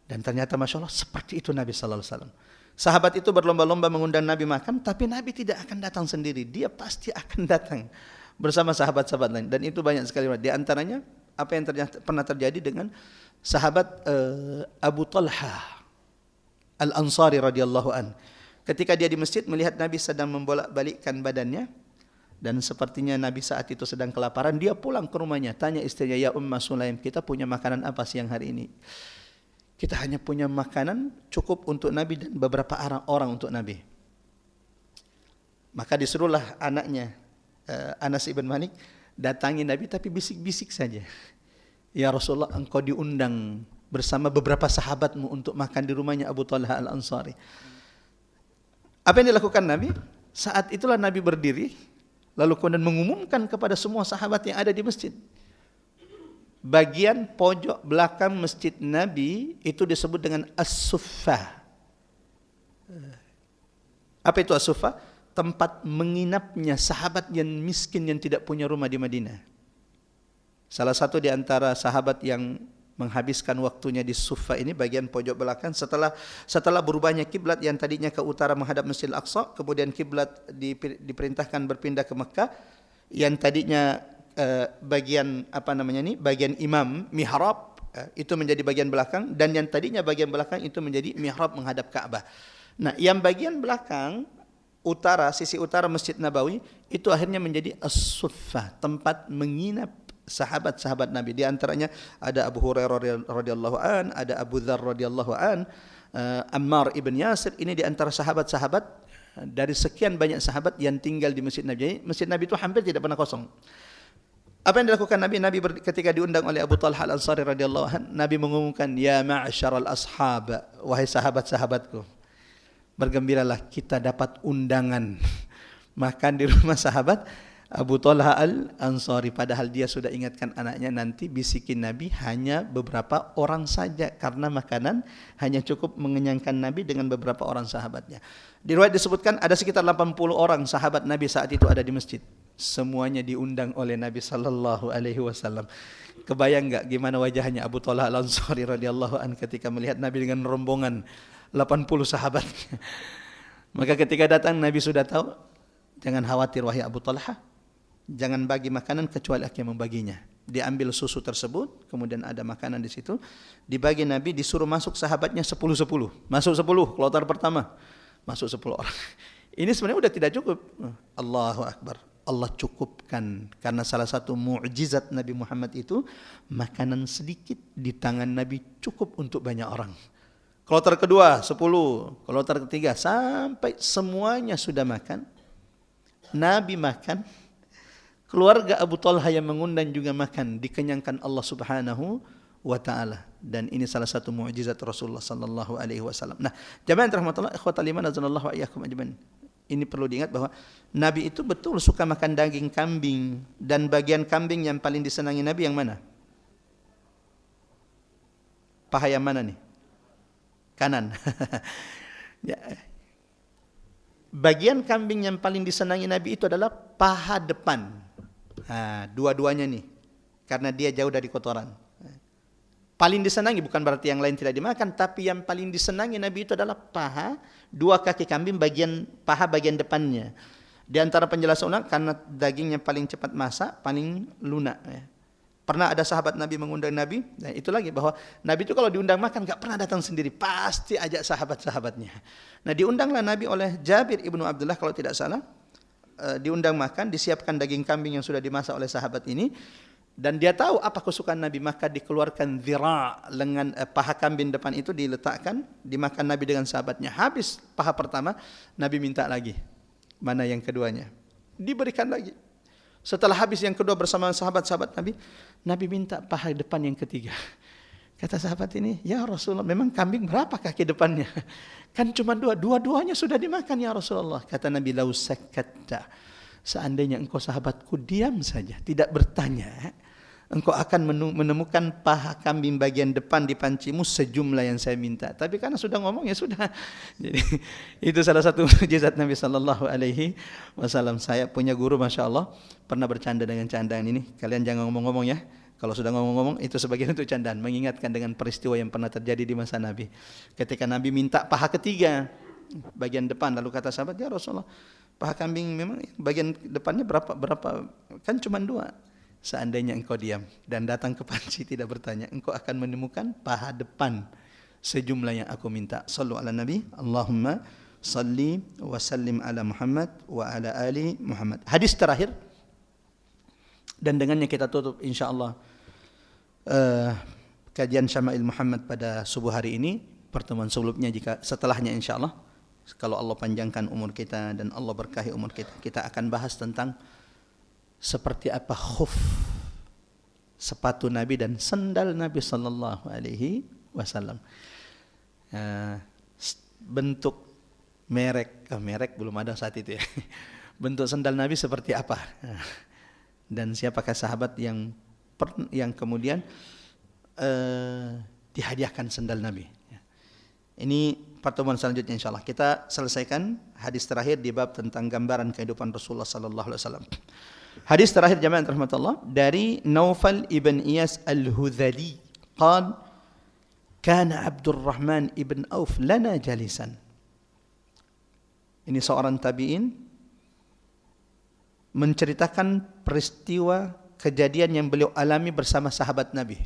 Dan ternyata Masya Allah seperti itu Nabi Sallallahu Alaihi Wasallam. Sahabat itu berlomba-lomba mengundang Nabi makan, tapi Nabi tidak akan datang sendiri. Dia pasti akan datang bersama sahabat-sahabat lain. Dan itu banyak sekali. Di antaranya apa yang pernah terjadi dengan sahabat Abu Talha Al-Ansari radhiyallahu an. Ketika dia di masjid melihat Nabi sedang membolak-balikkan badannya, dan sepertinya Nabi saat itu sedang kelaparan, dia pulang ke rumahnya, tanya istrinya, ya Umma Sulaim, kita punya makanan apa siang hari ini? Kita hanya punya makanan cukup untuk Nabi dan beberapa orang untuk Nabi. Maka disuruhlah anaknya Anas ibn Malik datangi Nabi, tapi bisik-bisik saja. Ya Rasulullah, engkau diundang bersama beberapa sahabatmu untuk makan di rumahnya Abu Talha Al-Ansari. Apa yang dilakukan Nabi? Saat itulah Nabi berdiri, lalu kemudian mengumumkan kepada semua sahabat yang ada di masjid. Bagian pojok belakang masjid Nabi itu disebut dengan As-Suffah. Apa itu As-Suffah? Tempat menginapnya sahabat yang miskin yang tidak punya rumah di Madinah. Salah satu di antara sahabat yang menghabiskan waktunya di Suffah ini, bagian pojok belakang, setelah berubahnya kiblat yang tadinya ke utara menghadap Masjidil Aqsa, kemudian kiblat diperintahkan berpindah ke Mekah, yang tadinya bagian bagian imam mihrab itu menjadi bagian belakang, dan yang tadinya bagian belakang itu menjadi mihrab menghadap Ka'bah. Nah, yang bagian belakang utara, sisi utara Masjid Nabawi itu akhirnya menjadi as-suffah, tempat menginap sahabat-sahabat Nabi. Di antaranya ada Abu Hurairah radhiyallahu an, ada Abu Dzar radhiyallahu an, Ammar ibn Yasir. Ini di antara sahabat-sahabat dari sekian banyak sahabat yang tinggal di Masjid Nabi. Jadi, Masjid Nabi itu hampir tidak pernah kosong. Apa yang dilakukan Nabi? Ketika diundang oleh Abu Talha Al-Ansari radhiyallahu anhu, Nabi mengumumkan, ya ma'asyaral ashab, wahai sahabat-sahabatku, bergembiralah kita dapat undangan makan di rumah sahabat Abu Talha Al-Ansari. Padahal dia sudah ingatkan anaknya, nanti bisikin Nabi hanya beberapa orang saja, karena makanan hanya cukup mengenyangkan Nabi dengan beberapa orang sahabatnya. Di riwayat disebutkan ada sekitar 80 orang sahabat Nabi saat itu ada di masjid. Semuanya diundang oleh Nabi Sallallahu Alaihi Wasallam. Kebayang nggak gimana wajahnya Abu Talha Al-Ansari radhiyallahu an ketika melihat Nabi dengan rombongan 80 sahabatnya. Maka ketika datang Nabi sudah tahu, jangan khawatir wahai Abu Talha, jangan bagi makanan kecuali aku yang membaginya. Diambil susu tersebut, kemudian ada makanan di situ, dibagi Nabi, disuruh masuk sahabatnya 10-10. Masuk 10, kloter pertama, masuk 10 orang. Ini sebenarnya udah tidak cukup. Allahu Akbar. Allah cukupkan, karena salah satu mukjizat Nabi Muhammad itu makanan sedikit di tangan Nabi cukup untuk banyak orang. Kloter kedua 10, kloter ketiga sampai semuanya sudah makan. Nabi makan, keluarga Abu Talha yang mengundang juga makan, dikenyangkan Allah Subhanahu wa taala. Dan ini salah satu mukjizat Rasulullah sallallahu alaihi wasallam. Nah, jamaah yang rahmatullah ikhwatal iman azanallahu wa iyyakum ajmain. Ini perlu diingat bahwa Nabi itu betul suka makan daging kambing, dan bagian kambing yang paling disenangi Nabi yang mana? Paha yang mana nih? Kanan. Ya. Bagian kambing yang paling disenangi Nabi itu adalah paha depan. Dua-duanya nih, karena dia jauh dari kotoran. paling disenangi, bukan berarti yang lain tidak dimakan, tapi yang paling disenangi Nabi itu adalah paha, 2 kaki kambing paha bagian depannya. Di antara penjelasan ulama karena dagingnya paling cepat masak, paling lunak. Ya. Pernah ada sahabat Nabi mengundang Nabi, nah itu lagi bahwa Nabi itu kalau diundang makan gak pernah datang sendiri, pasti ajak sahabat-sahabatnya. Nah diundanglah Nabi oleh Jabir ibnu Abdullah kalau tidak salah, diundang makan, disiapkan daging kambing yang sudah dimasak oleh sahabat ini, dan dia tahu apa kesukaan Nabi, maka dikeluarkan zira', lengan paha kambing depan itu diletakkan, dimakan Nabi dengan sahabatnya. Habis paha pertama, Nabi minta lagi, mana yang keduanya, diberikan lagi. Setelah habis yang kedua bersama sahabat-sahabat Nabi, Nabi minta paha depan yang ketiga. Kata sahabat ini, ya Rasulullah, memang kambing berapa kaki depannya? Kan cuma 2, dua-duanya sudah dimakan ya Rasulullah. Kata Nabi, lau sakatta, seandainya engkau sahabatku diam saja, tidak bertanya, engkau akan menemukan paha kambing bagian depan di pancimu sejumlah yang saya minta. Tapi karena sudah ngomong ya sudah. Jadi itu salah satu mukjizat Nabi Sallallahu Alaihi Wasallam. Saya punya guru, masya Allah, pernah bercanda dengan candaan ini. Kalian jangan ngomong-ngomong ya. Kalau sudah ngomong-ngomong itu sebagian untuk candaan, mengingatkan dengan peristiwa yang pernah terjadi di masa Nabi. Ketika Nabi minta paha ketiga bagian depan, lalu kata sahabat, ya Rasulullah, paha kambing memang bagian depannya berapa? Kan cuma 2. Seandainya engkau diam dan datang ke panci tidak bertanya, engkau akan menemukan paha depan sejumlah yang aku minta. Sallu ala Nabi, Allahumma salli wa sallim ala Muhammad wa ala ali Muhammad. Hadis terakhir, dan dengannya kita tutup insyaAllah kajian Syama'il Muhammad pada subuh hari ini. Pertemuan sebelumnya setelahnya insyaAllah, kalau Allah panjangkan umur kita dan Allah berkahi umur kita, kita akan bahas tentang seperti apa khuf, sepatu Nabi dan sandal Nabi Sallallahu Alaihi Wasallam. Bentuk merek belum ada saat itu ya. Bentuk sandal Nabi seperti apa? Dan siapakah sahabat yang kemudian dihadiahkan sandal Nabi? Ini pertemuan selanjutnya insyaAllah. Kita selesaikan hadis terakhir di bab tentang gambaran kehidupan Rasulullah Sallallahu Alaihi Wasallam. Hadis terakhir jamaah rahmatullah dari Naufal ibn Iyas al-Hudhali qala kana Abdurrahman ibn Auf lana jalisan. Ini seorang tabi'in menceritakan peristiwa kejadian yang beliau alami bersama sahabat Nabi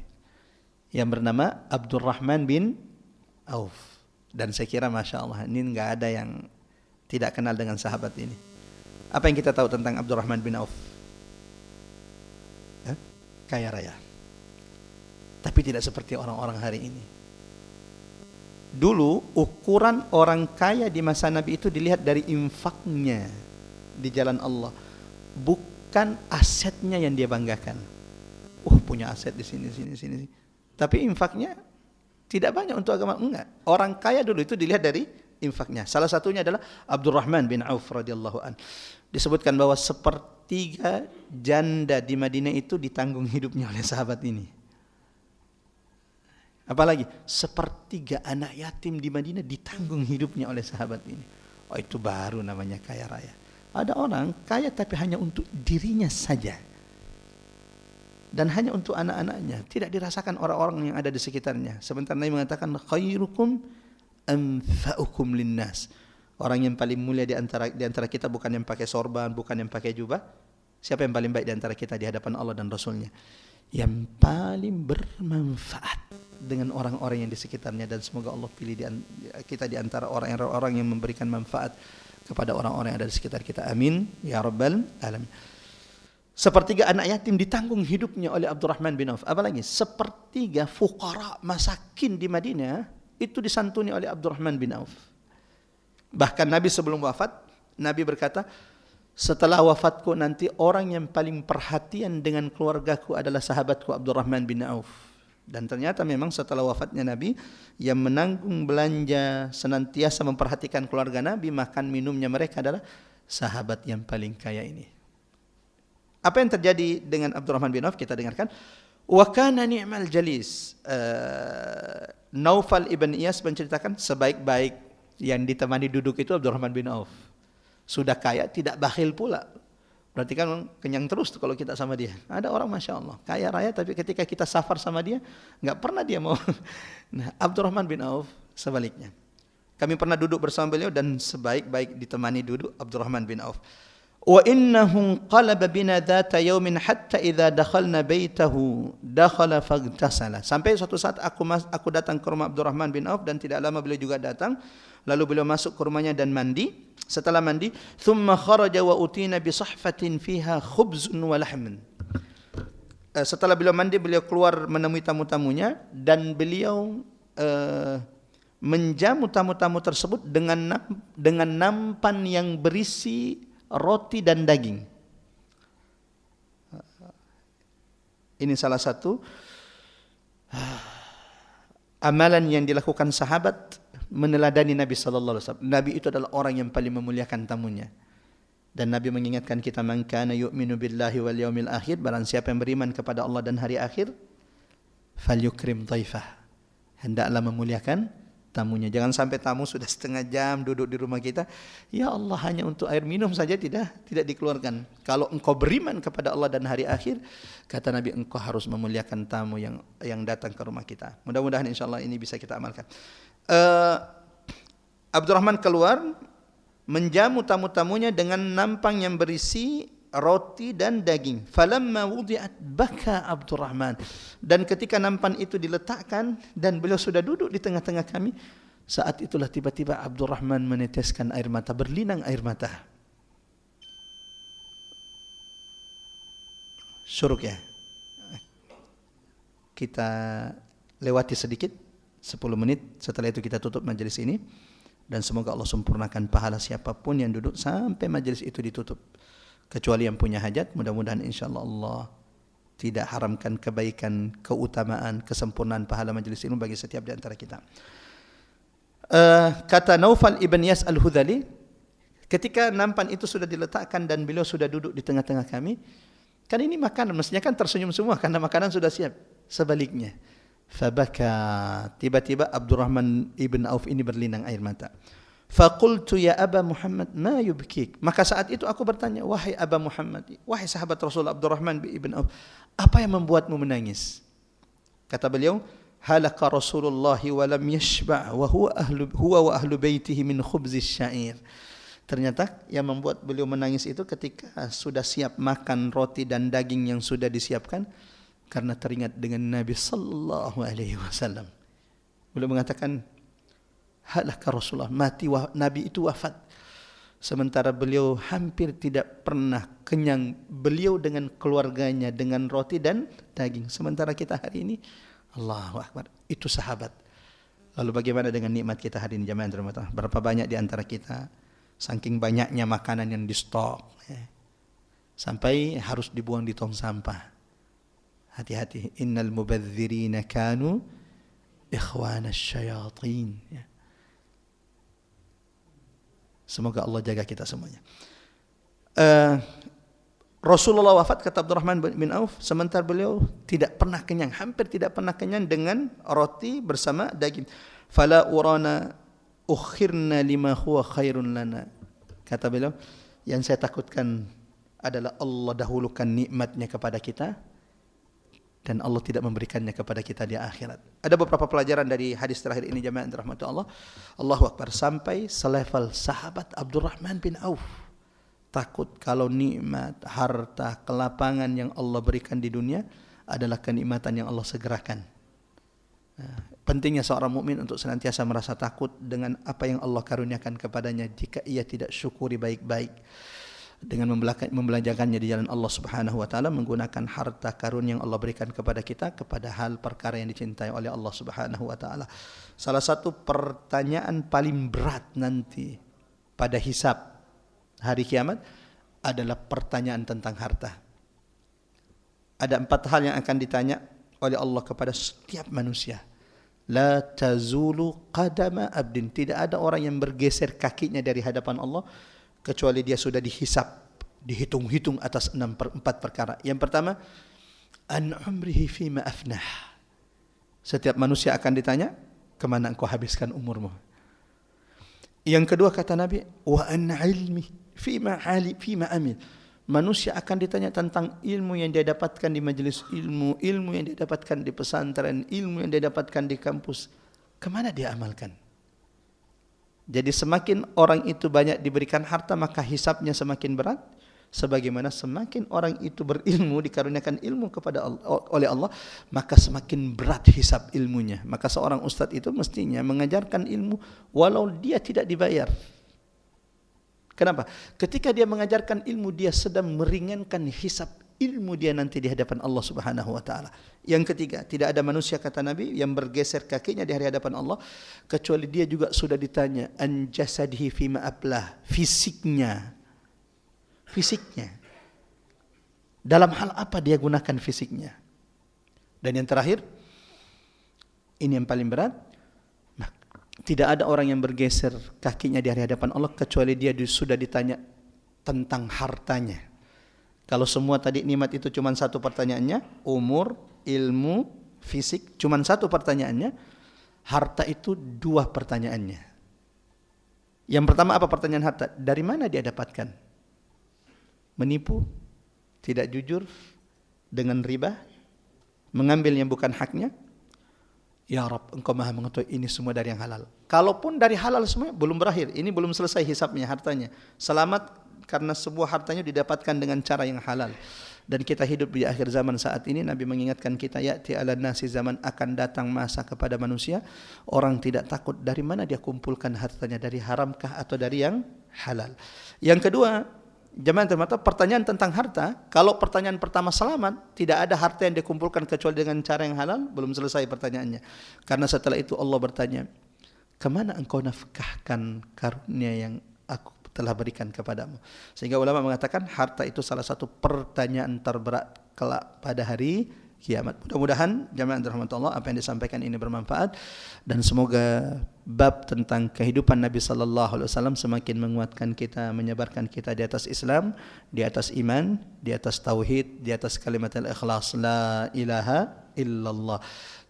yang bernama Abdurrahman bin Auf. Dan saya kira masya Allah ini nggak ada yang tidak kenal dengan sahabat ini. Apa yang kita tahu tentang Abdurrahman bin Auf? Kaya raya, tapi tidak seperti orang-orang hari ini. Dulu ukuran orang kaya di masa Nabi itu dilihat dari infaknya di jalan Allah, bukan asetnya yang dia banggakan. Punya aset di sini. Tapi infaknya tidak banyak untuk agama, enggak. Orang kaya dulu itu dilihat dari infaknya. Salah satunya adalah Abdurrahman bin Auf radhiyallahu an. Disebutkan bahwa 1/3 janda di Madinah itu ditanggung hidupnya oleh sahabat ini. Apalagi 1/3 anak yatim di Madinah ditanggung hidupnya oleh sahabat ini. Itu baru namanya kaya raya. Ada orang kaya tapi hanya untuk dirinya saja dan hanya untuk anak-anaknya, tidak dirasakan orang-orang yang ada di sekitarnya. Sebentar Nabi mengatakan khairukum anfa'ukum linnas. Orang yang paling mulia di antara kita bukan yang pakai sorban, bukan yang pakai jubah. Siapa yang paling baik di antara kita di hadapan Allah dan Rasulnya? Yang paling bermanfaat dengan orang-orang yang di sekitarnya. Dan semoga Allah pilih kita di antara orang-orang yang memberikan manfaat kepada orang-orang yang ada di sekitar kita. Amin ya rabbal alamin. 1/3 anak yatim ditanggung hidupnya oleh Abdurrahman bin Auf. Apalagi 1/3 fuqara masakin di Madinah itu disantuni oleh Abdurrahman bin Auf. Bahkan Nabi sebelum wafat, Nabi berkata, setelah wafatku nanti orang yang paling perhatian dengan keluargaku adalah sahabatku Abdurrahman bin Auf. Dan ternyata memang setelah wafatnya Nabi, yang menanggung belanja senantiasa memperhatikan keluarga Nabi, makan minumnya mereka adalah sahabat yang paling kaya ini. Apa yang terjadi dengan Abdurrahman bin Auf kita dengarkan. Wa kana ni'mal jalis. Naufal ibn Iyas menceritakan sebaik-baik yang ditemani duduk itu Abdurrahman bin Auf. Sudah kaya, tidak bakhil pula. Berarti kan kenyang terus tuh kalau kita sama dia. Ada orang Masya Allah, kaya raya tapi ketika kita safar sama dia, nggak pernah dia mau. Nah, Abdurrahman bin Auf sebaliknya. Kami pernah duduk bersama beliau dan sebaik-baik ditemani duduk Abdurrahman bin Auf. Wa innahu qalaba bina dhata yawmin hatta idza dakhalna baitahu dakhala faghtasala. Sampai suatu saat aku datang ke rumah Abdurrahman bin Auf dan tidak lama beliau juga datang. Lalu beliau masuk ke rumahnya dan mandi. Setelah mandi, thumma kharaja wa utina bi sahfatin fiha khubzun wa lahmun. Setelah beliau mandi, beliau keluar menemui tamu-tamunya dan beliau menjamu tamu-tamu tersebut dengan nampan yang berisi roti dan daging. Ini salah satu amalan yang dilakukan sahabat meneladani Nabi sallallahu alaihi wasallam. Nabi itu adalah orang yang paling memuliakan tamunya. Dan Nabi mengingatkan kita, man kana yu'minu billahi wal yaumil akhir, barang siapa yang beriman kepada Allah dan hari akhir, falyukrim dhaifah. Hendaklah memuliakan tamunya. Jangan sampai tamu sudah setengah jam duduk di rumah kita, ya Allah hanya untuk air minum saja tidak dikeluarkan. Kalau engkau beriman kepada Allah dan hari akhir, kata Nabi, engkau harus memuliakan tamu yang datang ke rumah kita. Mudah-mudahan insyaallah ini bisa kita amalkan. Abdurrahman keluar menjamu tamu-tamunya dengan nampang yang berisi roti dan daging. Falamma wudi'at baka Abdurrahman. Dan ketika nampan itu diletakkan dan beliau sudah duduk di tengah-tengah kami, saat itulah tiba-tiba Abdurrahman meneteskan air mata, berlinang air mata. Syuruk ya. Kita lewati sedikit 10 menit, setelah itu kita tutup majelis ini. Dan semoga Allah sempurnakan pahala siapapun yang duduk sampai majelis itu ditutup. Kecuali yang punya hajat, mudah-mudahan insyaAllah Allah tidak haramkan kebaikan, keutamaan, kesempurnaan pahala majelis ilmu bagi setiap di antara kita. Kata Naufal ibn Yas al-Hudhali, ketika nampan itu sudah diletakkan dan beliau sudah duduk di tengah-tengah kami, kan ini makanan, mestinya kan tersenyum semua karena makanan sudah siap. Sebaliknya, fabaka, tiba-tiba Abdurrahman ibn Auf ini berlinang air mata. Faqultu ya Aba Muhammad ma yubkik. Maka saat itu aku bertanya, wahai Aba Muhammad, wahai sahabat Rasul Abdurrahman ibn Auf, apa yang membuatmu menangis? Kata beliau, halaka Rasulullah wa lam yashba' wa huwa wa ahlu baitihi min khubzis syair. Ternyata yang membuat beliau menangis itu ketika sudah siap makan roti dan daging yang sudah disiapkan, karena teringat dengan Nabi sallallahu alaihi wasallam. Beliau mengatakan, halaka Rasulullah, mati Nabi itu wafat. Sementara beliau hampir tidak pernah kenyang, beliau dengan keluarganya dengan roti dan daging. Sementara kita hari ini, Allahu Akbar, itu sahabat. Lalu bagaimana dengan nikmat kita hari ini jamaah dirahmati Allah? Berapa banyak di antara kita saking banyaknya makanan yang di stok sampai harus dibuang di tong sampah. Hati-hati, innal mubadzirina kanu ikhwana syayatin. Semoga Allah jaga kita semuanya. Rasulullah wafat, kata Abdurrahman bin Auf, sementara beliau tidak pernah kenyang, hampir tidak pernah kenyang dengan roti bersama daging. Fala urana ukhirna lima huwa khairun lana. Kata beliau, yang saya takutkan adalah Allah dahulukan nikmatnya kepada kita dan Allah tidak memberikannya kepada kita di akhirat. Ada beberapa pelajaran dari hadis terakhir ini jamaah dirahmati Allah. Allahu Akbar, sampai selevel sahabat Abdurrahman bin Auf takut kalau nikmat, harta, kelapangan yang Allah berikan di dunia adalah kenikmatan yang Allah segerakan. Pentingnya seorang mukmin untuk senantiasa merasa takut dengan apa yang Allah karuniakan kepadanya jika ia tidak syukuri baik-baik, dengan membelanjakannya di jalan Allah Subhanahu wa taala, menggunakan harta karun yang Allah berikan kepada kita kepada hal perkara yang dicintai oleh Allah Subhanahu wa taala. Salah satu pertanyaan paling berat nanti pada hisab hari kiamat adalah pertanyaan tentang harta. Ada 4 hal yang akan ditanya oleh Allah kepada setiap manusia. La tazulu qadama abdin, tidak ada orang yang bergeser kakinya dari hadapan Allah kecuali dia sudah dihisab, dihitung-hitung atas 4 perkara. Yang pertama, an umrihi fima afnah. Setiap manusia akan ditanya, kemana engkau habiskan umurmu. Yang kedua kata Nabi, wa an ilmi fima amil. Manusia akan ditanya tentang ilmu yang dia dapatkan di majelis ilmu, ilmu yang dia dapatkan di pesantren, ilmu yang dia dapatkan di kampus. Kemana dia amalkan? Jadi semakin orang itu banyak diberikan harta, maka hisabnya semakin berat. Sebagaimana semakin orang itu berilmu, dikaruniakan ilmu kepada Allah, oleh Allah, maka semakin berat hisab ilmunya. Maka seorang ustadz itu mestinya mengajarkan ilmu walau dia tidak dibayar. Kenapa? Ketika dia mengajarkan ilmu, dia sedang meringankan hisab ilmu dia nanti di hadapan Allah Subhanahu wa taala. Yang ketiga, tidak ada manusia, kata Nabi, yang bergeser kakinya di hari hadapan Allah kecuali dia juga sudah ditanya an jasadihi fima ablah, fisiknya. Dalam hal apa dia gunakan fisiknya? Dan yang terakhir, ini yang paling berat, tidak ada orang yang bergeser kakinya di hari hadapan Allah kecuali dia sudah ditanya tentang hartanya. Kalau semua tadi nikmat itu cuma satu pertanyaannya, umur, ilmu, fisik, cuma satu pertanyaannya, harta itu dua pertanyaannya. Yang pertama apa pertanyaan harta? Dari mana dia dapatkan? Menipu, tidak jujur, dengan riba, mengambil yang bukan haknya. Ya Rabb, Engkau maha mengetahui ini semua dari yang halal. Kalaupun dari halal semua, belum berakhir. Ini belum selesai hisabnya, hartanya. Selamat karena sebuah hartanya didapatkan dengan cara yang halal. Dan kita hidup di akhir zaman saat ini, Nabi mengingatkan kita, ya'ti ala nasi, zaman akan datang masa kepada manusia, orang tidak takut dari mana dia kumpulkan hartanya, dari haramkah atau dari yang halal. Yang kedua, jemaah termata, pertanyaan tentang harta, kalau pertanyaan pertama selamat, tidak ada harta yang dikumpulkan kecuali dengan cara yang halal, belum selesai pertanyaannya. Karena setelah itu Allah bertanya, kemana engkau nafkahkan karunia yang aku telah berikan kepadamu? Sehingga ulama mengatakan harta itu salah satu pertanyaan terberat kelak pada hari kiamat. Mudah-mudahan jemaah dirahmati Allah, apa yang disampaikan ini bermanfaat, dan semoga bab tentang kehidupan Nabi sallallahu alaihi wasallam semakin menguatkan kita, menyebarkan kita di atas Islam, di atas iman, di atas tauhid, di atas kalimat al-ikhlas, la ilaha illallah.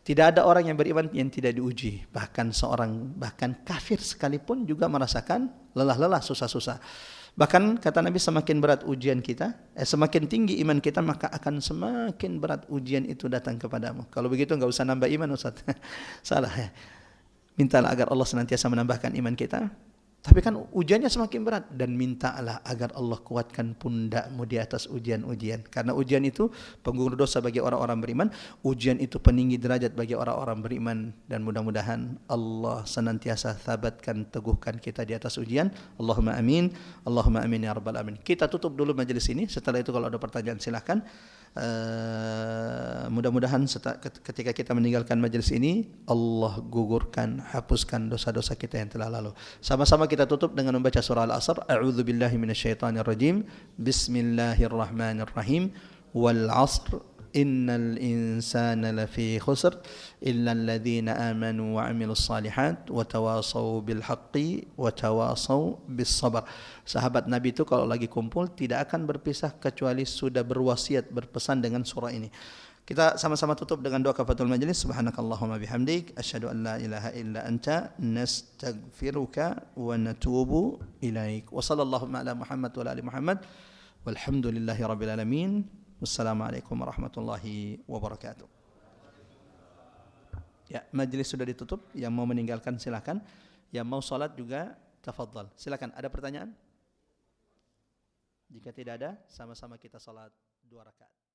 Tidak ada orang yang beriman yang tidak diuji. Bahkan kafir sekalipun juga merasakan lelah-lelah, susah-susah. Bahkan kata Nabi, semakin berat ujian kita, semakin tinggi iman kita, maka akan semakin berat ujian itu datang kepadamu. Kalau begitu enggak usah nambah iman, Ustaz. Salah ya. Mintalah agar Allah senantiasa menambahkan iman kita. Tapi kan ujiannya semakin berat, dan mintalah agar Allah kuatkan pundakmu di atas ujian-ujian. Karena ujian itu penggugur dosa bagi orang-orang beriman, ujian itu peninggi derajat bagi orang-orang beriman, dan mudah-mudahan Allah senantiasa thabatkan, teguhkan kita di atas ujian. Allahumma amin. Allahumma amin ya rabbal alamin. Kita tutup dulu majelis ini. Setelah itu kalau ada pertanyaan silakan. Mudah-mudahan ketika kita meninggalkan majelis ini, Allah gugurkan, hapuskan dosa-dosa kita yang telah lalu. Sama-sama kita tutup dengan membaca surah Al-Asr. A'udzubillahi minasyaitonirrajim. Bismillahirrahmanirrahim. Wal 'asr innal insana lafi khusr illa alladhina amanu wa 'amilus salihat wa tawasaw bil haqqi wa tawasaw bis sabr. Sahabat Nabi itu kalau lagi kumpul tidak akan berpisah kecuali sudah berwasiat, berpesan dengan surah ini. Kita sama-sama tutup dengan doa kafaratul majlis. Subhanakallahumma bihamdik, asyhadu an la ilaha illa anta, nastaghfiruka wa natubu ilaik. Wa sallallahu ala Muhammad wa ala ali Muhammad. Walhamdulillahi rabbil alamin. Wassalamualaikum warahmatullahi wabarakatuh. Ya, majlis sudah ditutup. Yang mau meninggalkan silakan. Yang mau salat juga tafadhal. Silakan. Ada pertanyaan? Jika tidak ada, sama-sama kita salat 2 rakaat.